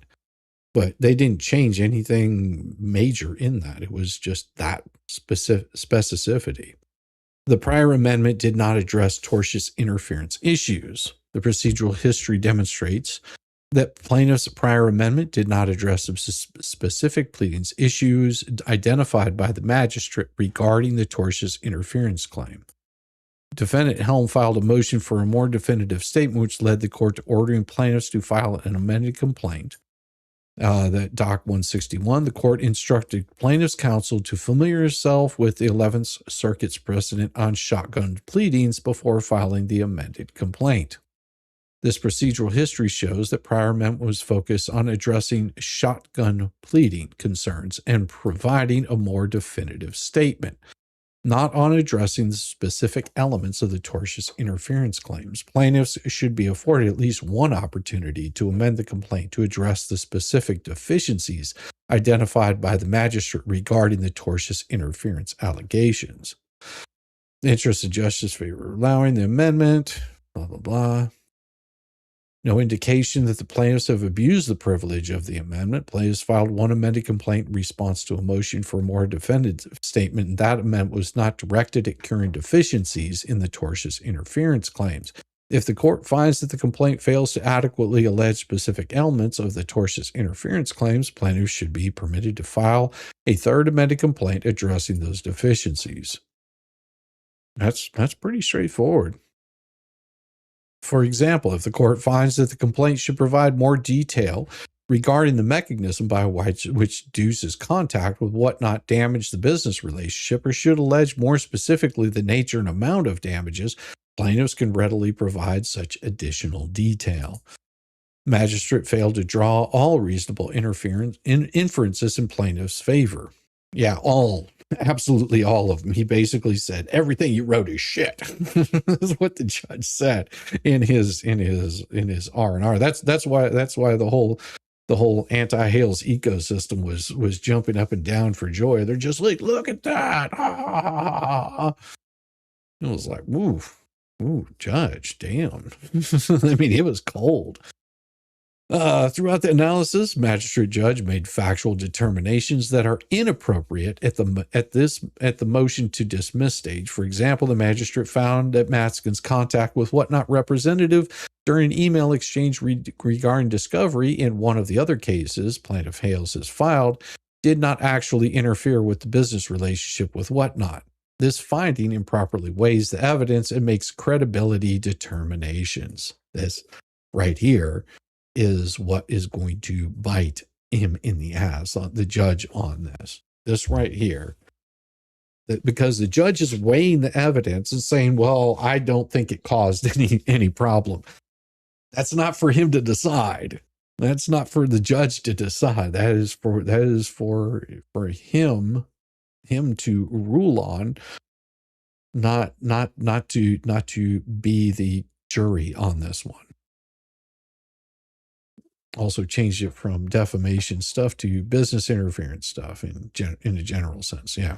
But they didn't change anything major in that. It was just that specificity. The prior amendment did not address tortious interference issues. The procedural history demonstrates that plaintiff's prior amendment did not address specific pleadings issues identified by the magistrate regarding the tortious interference claim. Defendant Helm filed a motion for a more definitive statement, which led the court to ordering plaintiffs to file an amended complaint. That Doc 161, the court instructed plaintiffs' counsel to familiar yourself with the 11th Circuit's precedent on shotgun pleadings before filing the amended complaint. This procedural history shows that prior amendment was focused on addressing shotgun pleading concerns and providing a more definitive statement, not on addressing the specific elements of the tortious interference claims. Plaintiffs should be afforded at least one opportunity to amend the complaint to address the specific deficiencies identified by the magistrate regarding the tortious interference allegations. The interest of justice favor allowing the amendment, blah, blah, blah. No indication that the plaintiffs have abused the privilege of the amendment. Plaintiffs filed one amended complaint in response to a motion for a more definitive statement, and that amendment was not directed at curing deficiencies in the tortious interference claims. If the court finds that the complaint fails to adequately allege specific elements of the tortious interference claims, plaintiffs should be permitted to file a third amended complaint addressing those deficiencies. That's pretty straightforward. For example, if the court finds that the complaint should provide more detail regarding the mechanism by which induces contact with whatnot damaged the business relationship, or should allege more specifically the nature and amount of damages, plaintiffs can readily provide such additional detail. Magistrate failed to draw all reasonable inferences in plaintiff's favor. Yeah, absolutely all of them. He basically said everything you wrote is shit. That's what the judge said in his R&R. That's why the whole anti-Hales ecosystem was jumping up and down for joy. They're just like, look at that. It was like, ooh, judge, damn. I mean, it was cold. Throughout the analysis, magistrate judge made factual determinations that are inappropriate at the motion to dismiss stage. For example, the magistrate found that Matskin's contact with whatnot representative during an email exchange regarding discovery in one of the other cases plaintiff Hales has filed did not actually interfere with the business relationship with whatnot. This finding improperly weighs the evidence and makes credibility determinations. This right here is what is going to bite him in the ass, the judge, on this right here. Because the judge is weighing the evidence and saying, well, I don't think it caused any problem. That's not for him to decide. That's not for the judge to decide. That is for him to rule on, not to be the jury on this one. Also changed it from defamation stuff to business interference stuff in a general sense. Yeah.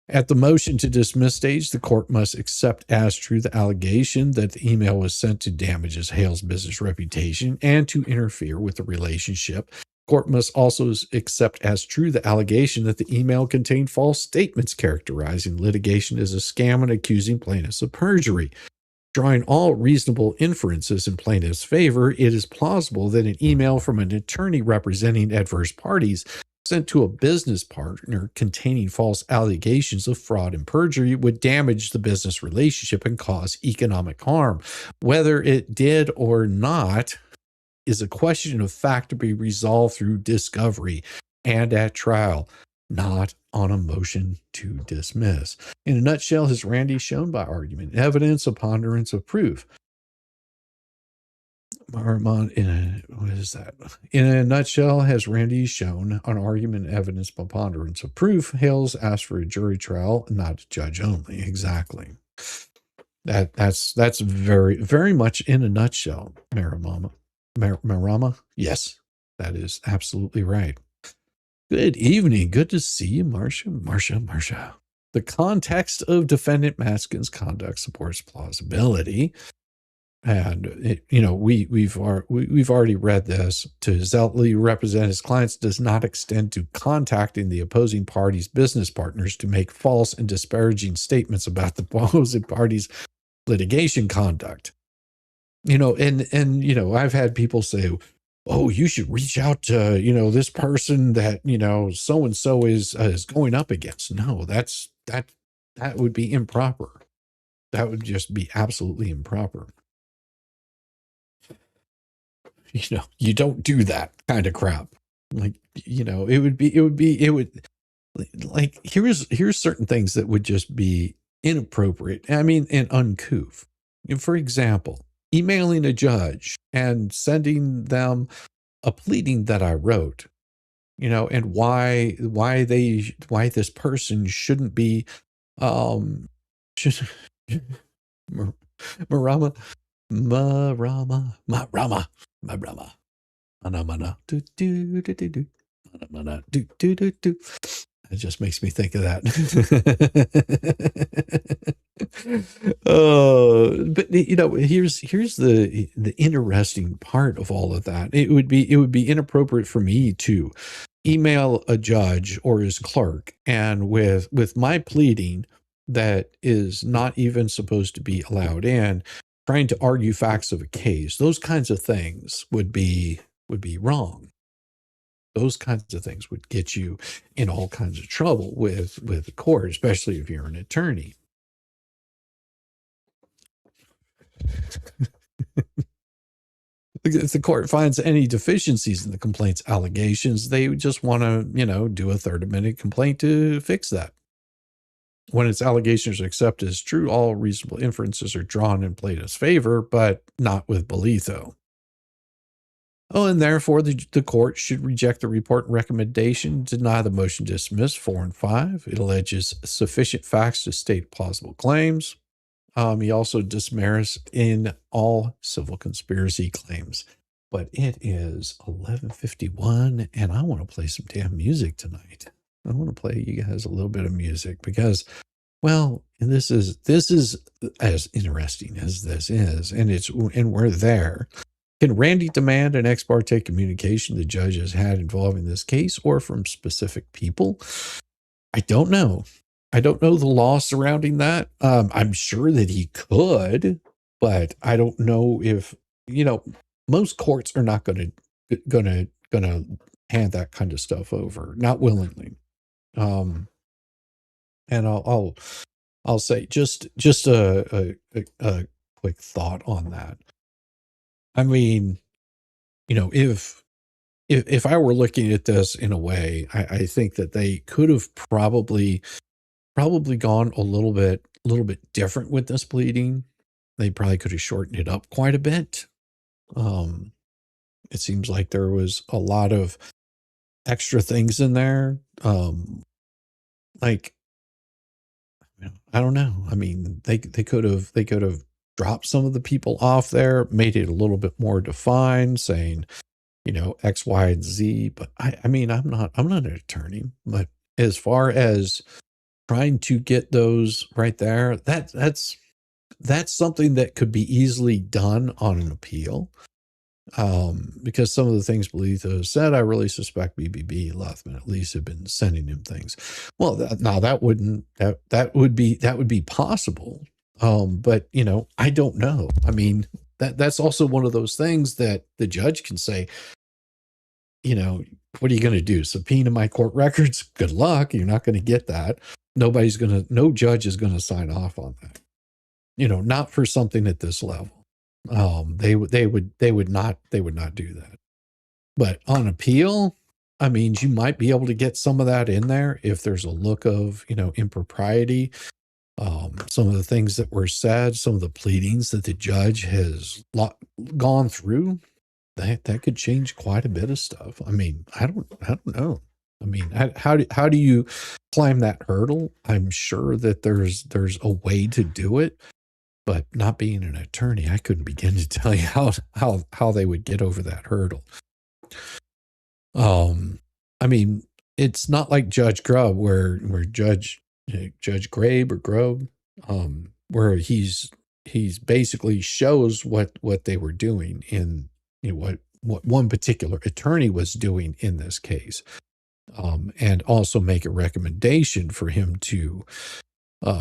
At the motion to dismiss stage, the court must accept as true the allegation that the email was sent to damage Hale's business reputation and to interfere with the relationship. Court must also accept as true the allegation that the email contained false statements characterizing litigation as a scam and accusing plaintiffs of perjury. Drawing all reasonable inferences in plaintiff's favor, it is plausible that an email from an attorney representing adverse parties sent to a business partner containing false allegations of fraud and perjury would damage the business relationship and cause economic harm. Whether it did or not is a question of fact to be resolved through discovery. and at trial, not on a motion to dismiss. In a nutshell, has Randy shown by argument, evidence, a ponderance of proof? What is that? In a nutshell, has Randy shown on argument, evidence, preponderance of proof? Hales asked for a jury trial, not a judge only. Exactly. That's very, very much in a nutshell, Marama. Yes, that is absolutely right. Good evening. Good to see you, Marcia. The context of defendant Maskin's conduct supports plausibility. And we've already read this. To zealously represent his clients does not extend to contacting the opposing party's business partners to make false and disparaging statements about the opposing party's litigation conduct. I've had people say, "Oh, you should reach out to this person that so and so is going up against." No, that would be improper. That would just be absolutely improper. You don't do that kind of crap. Like, here's certain things that would just be inappropriate. I mean, and uncouth. For example, emailing a judge and sending them a pleading that I wrote, and why this person shouldn't be, Marama. It just makes me think of that. But here's the interesting part of all of that. It would be inappropriate for me to email a judge or his clerk and with my pleading that is not even supposed to be allowed in, trying to argue facts of a case. Those kinds of things would be wrong. Those kinds of things would get you in all kinds of trouble with the court, especially if you're an attorney. If the court finds any deficiencies in the complaint's allegations, they just want to, do a 30-minute complaint to fix that. When its allegations are accepted as true, all reasonable inferences are drawn in plaintiff's favor, but not with Bolitho. Oh, and therefore the court should reject the report and recommendation, deny the motion to dismiss 4 and 5. It alleges sufficient facts to state plausible claims. He also dismerits in all civil conspiracy claims. But it is 11:51, and I want to play some damn music tonight. I want to play you guys a little bit of music because, well, this is as interesting as this is, and we're there. Can Randy demand an ex parte communication the judge has had involving this case or from specific people? I don't know. I don't know the law surrounding that. I'm sure that he could, but I don't know if, most courts are not going to hand that kind of stuff over, not willingly. And I'll say just a quick thought on that. I mean, if I were looking at this in a way, I think that they could have probably gone a little bit different with this pleading. They probably could have shortened it up quite a bit. It seems like there was a lot of extra things in there. Like, I don't know. I mean, they could have dropped some of the people off there, made it a little bit more defined, saying, X, Y, and Z. But I mean, I'm not an attorney, but as far as trying to get those right there, that's something that could be easily done on an appeal. Because some of the things Bolitho said, I really suspect BBB Luthman at least have been sending him things. Well, that would be possible. But I don't know. I mean, that's also one of those things that the judge can say, what are you going to do? Subpoena my court records? Good luck. You're not going to get that. No judge is going to sign off on that. Not for something at this level. They would not do that. But on appeal, I mean, you might be able to get some of that in there if there's a look of, impropriety. Some of the things that were said, some of the pleadings that the judge has gone through, that could change quite a bit of stuff. I mean, I don't know. I mean, how do you climb that hurdle? I'm sure that there's a way to do it, but not being an attorney, I couldn't begin to tell you how they would get over that hurdle. I mean, it's not like Judge Grubb, where Judge Grabe or Grobe, where he's basically shows what they were doing in, what one particular attorney was doing in this case, and also make a recommendation for him to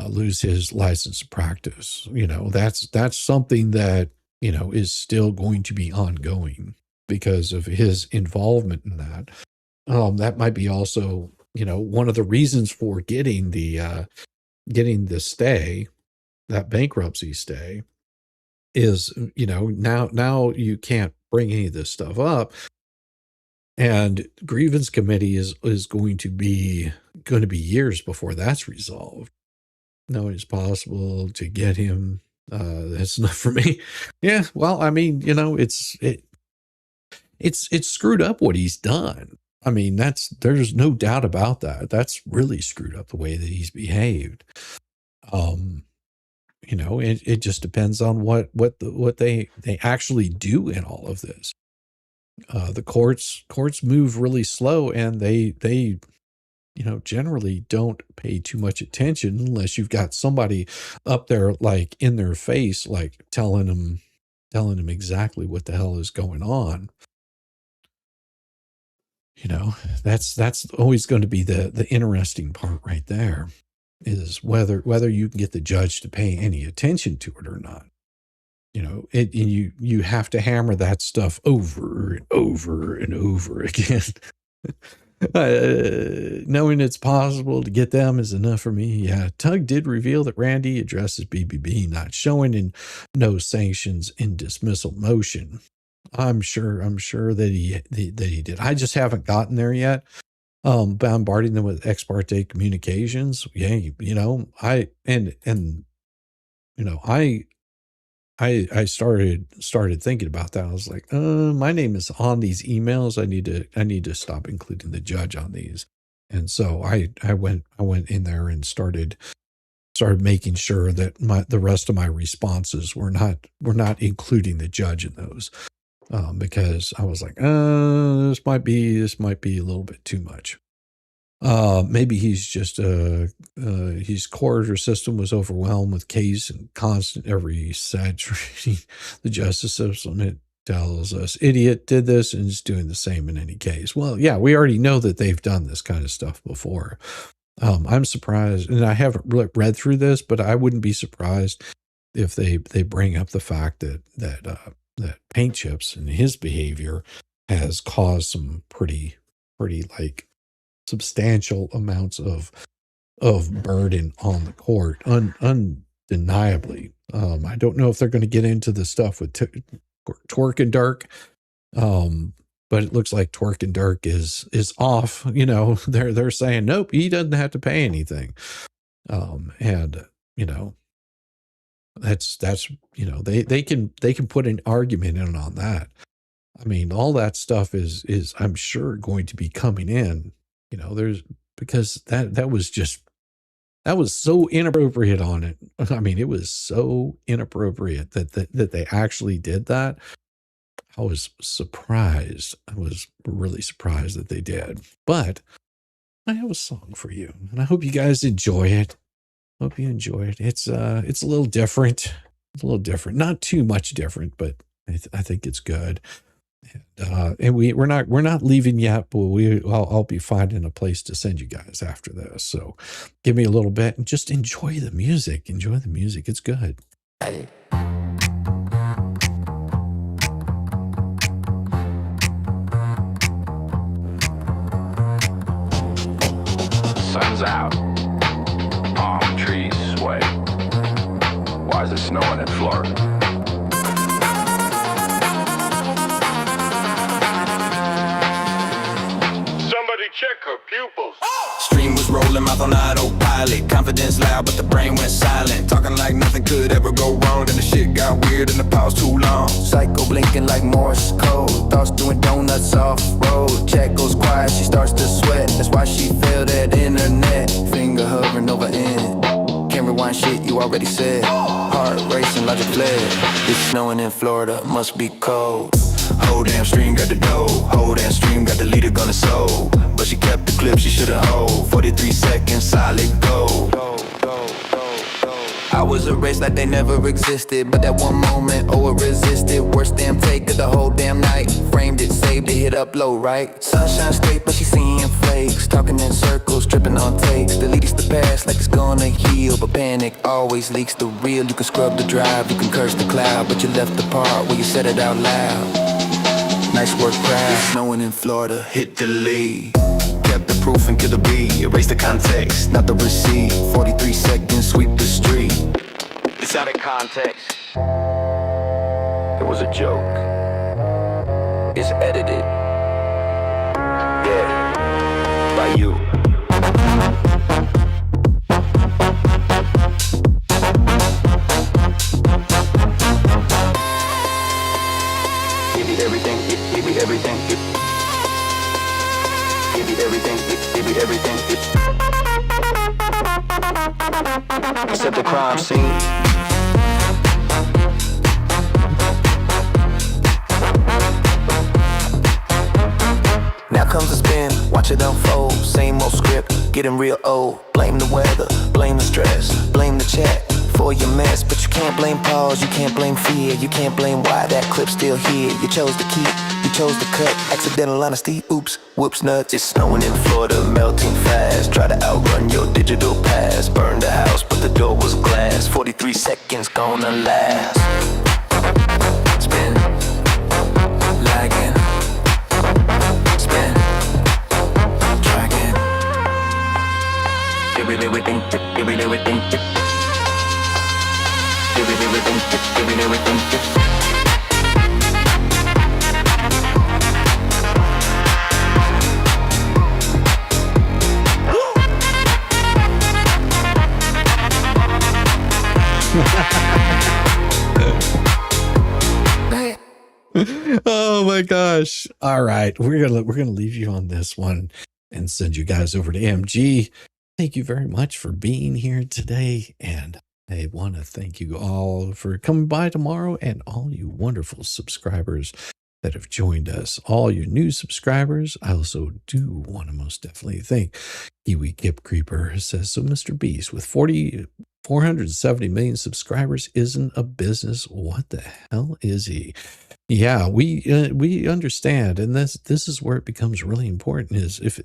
lose his license to practice. That's something that is still going to be ongoing because of his involvement in that. That might be also, one of the reasons for getting the stay, that bankruptcy stay, is, now you can't bring any of this stuff up. And grievance committee is going to be years before that's resolved. No, it's possible to get him. That's enough for me. Yeah. Well, I mean, it's screwed up what he's done. I mean, there's no doubt about that. That's really screwed up the way that he's behaved. It just depends on what they actually do in all of this. The courts move really slow, and they generally don't pay too much attention unless you've got somebody up there, like in their face, like telling them exactly what the hell is going on. That's always going to be the interesting part right there, is whether you can get the judge to pay any attention to it or not. You have to hammer that stuff over and over and over again. Knowing it's possible to get them is enough for me. Yeah, Tug did reveal that Randy addresses BBB not showing in no sanctions in dismissal motion. I'm sure that he did. I just haven't gotten there yet. Bombarding them with ex parte communications. Yeah, I started thinking about that. I was like, my name is on these emails. I need to stop including the judge on these. And so I went in there and started making sure that the rest of my responses were not including the judge in those. Because I was like, this might be a little bit too much. Maybe he's just his court system was overwhelmed with case and constant every saturating the justice system. It tells us idiot did this and is doing the same in any case. Well, yeah, we already know that they've done this kind of stuff before. I'm surprised, and I haven't read through this, but I wouldn't be surprised if they bring up the fact that Paint Chips and his behavior has caused some pretty like substantial amounts of burden on the court, undeniably. I don't know if they're going to get into the stuff with Twerk and Dark, but it looks like Twerk and Dark is off. They're saying nope, he doesn't have to pay anything, and that's they can put an argument in on that. I mean, all that stuff is I'm sure going to be coming in. Because that was so inappropriate on it. I mean, it was so inappropriate that they actually did that. I was surprised. I was really surprised that they did. But I have a song for you, and I hope you guys enjoy it. Hope you enjoy it. It's a little different. It's a little different. Not too much different, but I think it's good. And we're not leaving yet, but I'll be finding a place to send you guys after this. So give me a little bit and just enjoy the music. Enjoy the music. It's good. Sun's out. Palm trees sway. Why is it snowing in Florida? her pupils. Stream was rolling, mouth on autopilot. Confidence loud, but the brain went silent. Talking like nothing could ever go wrong. Then the shit got weird and the pause too long. Psycho blinking like Morse code. Thoughts doing donuts off road. Chat goes quiet, she starts to sweat. That's why she feel that internet. Finger hovering over end. Can't rewind shit you already said. Heart racing, logic fled. It's snowing in Florida, must be cold. Whole damn stream got the dough. Whole damn stream got the leader gonna soul. But she kept the clip she should've hold. 43 seconds, solid gold. I was erased like they never existed, but that one moment, oh, it resisted. Worst damn take of the whole damn night. Framed it, saved it, hit upload, right? Sunshine state, but she seeing flakes. Talking in circles, tripping on takes. Deletes the past like it's gonna heal, but panic always leaks the real. You can scrub the drive, you can curse the cloud, but you left the part where you said it out loud. Nice work, crowd. Snowing in Florida, hit the lead. Kept the proof and killed the beat. Erase the context, not the receipt. 43 seconds, sweep the street. It's out of context. It was a joke. It's edited. Yeah, by you. Give me everything, give me everything. Give me everything, give me everything. Except the crime scene. Now comes the spin, watch it unfold. Same old script, getting real old. Blame the weather, blame the stress, blame the chat for your mess. But you can't blame pause, you can't blame fear. You can't blame why that clip's still here. You chose to keep, you chose to cut. Accidental honesty, oops, whoops nuts. It's snowing in Florida, melting fast. Try to outrun your digital past. Burn the house, but the door was glass. 43 seconds gonna last. Spin, lagging. Spin, dragging. Give me everything, give me everything. Give me everything, give me everything. Oh my gosh. All right. We're gonna leave you on this one and send you guys over to MG. Thank you very much for being here today. And I want to thank you all for coming by tomorrow and all you wonderful subscribers that have joined us. All you new subscribers, I also do want to most definitely thank Kiwi Kip Creeper. Says, so Mr. Beast with 470 million subscribers isn't a business. What the hell is he? Yeah, we understand, and this is where it becomes really important. Is if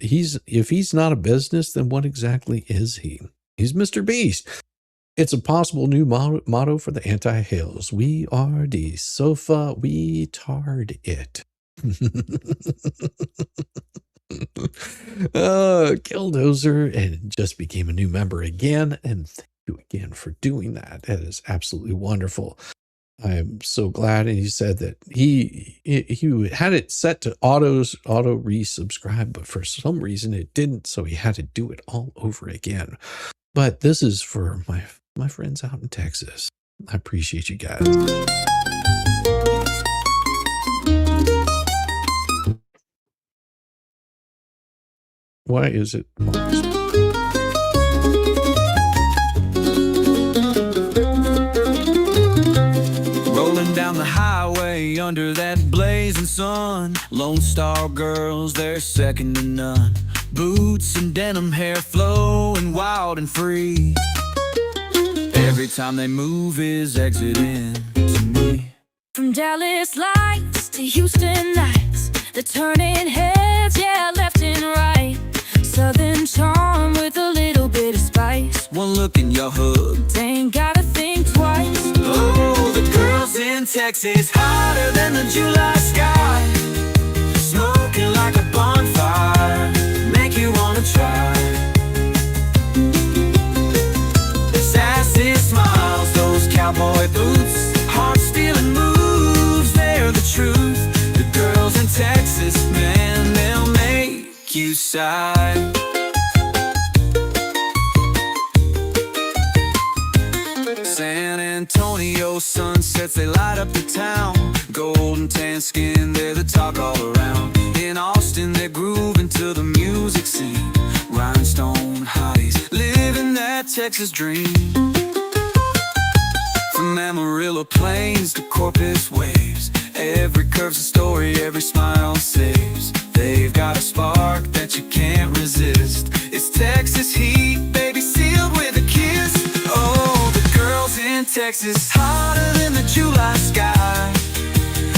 he's not a business, then what exactly is he? He's Mr. Beast. It's a possible new motto for the anti-hills. We are the sofa, we tard it. Killdozer, and just became a new member again, and thank you again for doing that. That is absolutely wonderful. I'm so glad. And he said that he had it set to auto resubscribe, but for some reason it didn't, so he had to do it all over again. But this is for my friends out in Texas. I appreciate you guys. Why is it? Rolling down the highway under that blazing sun. Lone Star girls, they're second to none. Boots and denim hair flowing wild and free. Every time they move is exiting to me. From Dallas lights to Houston nights, they're turning heads, yeah, left and right. Southern charm with a little bit of spice. One look and you're hooked. Ain't gotta think twice. Oh, the girls in Texas, hotter than the July sky. Smoking like a bonfire, make you wanna try. Sassy smiles, those cowboy boots, heart-stealing moves, they're the truth. The girls in Texas, man, they'll make you sigh. San Antonio sunsets, they light up the town. Golden tan skin, they're the talk all around. In Austin, they're grooving to the music scene. Rhinestone hotties, living that Texas dream. From Amarillo Plains to Corpus Waves, every curve's a story, every smile saves. They've got a spark that you can't resist. It's Texas heat, baby, sealed with a kiss. Oh, the girls in Texas, hotter than the July sky.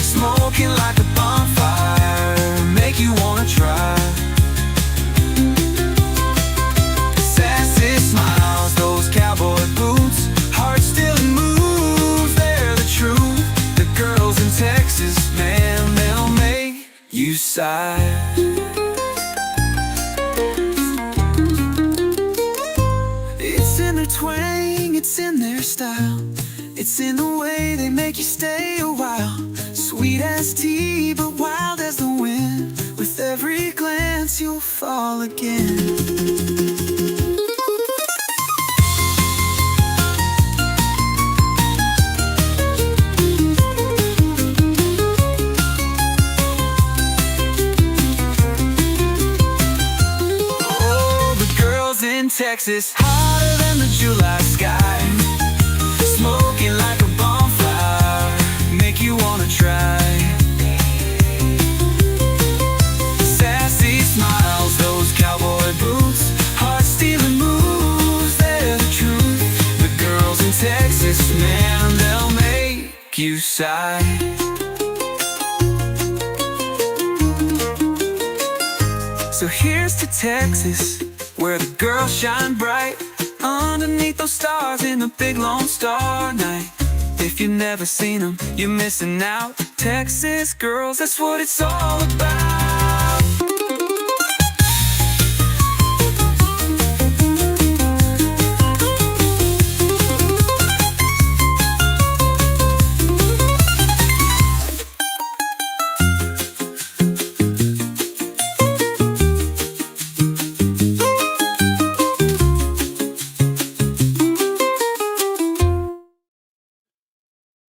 Smoking like a bonfire, make you wanna try. Sassy smiles, those cowboy boots, heart still in moves, they're the truth. The girls in Texas, man, they'll make you sigh. It's in their twang, it's in their style. It's in the way they make you stay a while. Sweet as tea, but wild as the wind. With every glance you'll fall again. Oh, the girls in Texas, hotter than the July sky. Smoking like a bonfire, make you wanna try. Sassy smiles, those cowboy boots, heart-stealing moves, they're the truth. The girls in Texas, man, they'll make you sigh. So here's to Texas, where the girls shine bright underneath those stars in a big Lone Star night. If you've never seen them, you're missing out. Texas girls, that's what it's all about.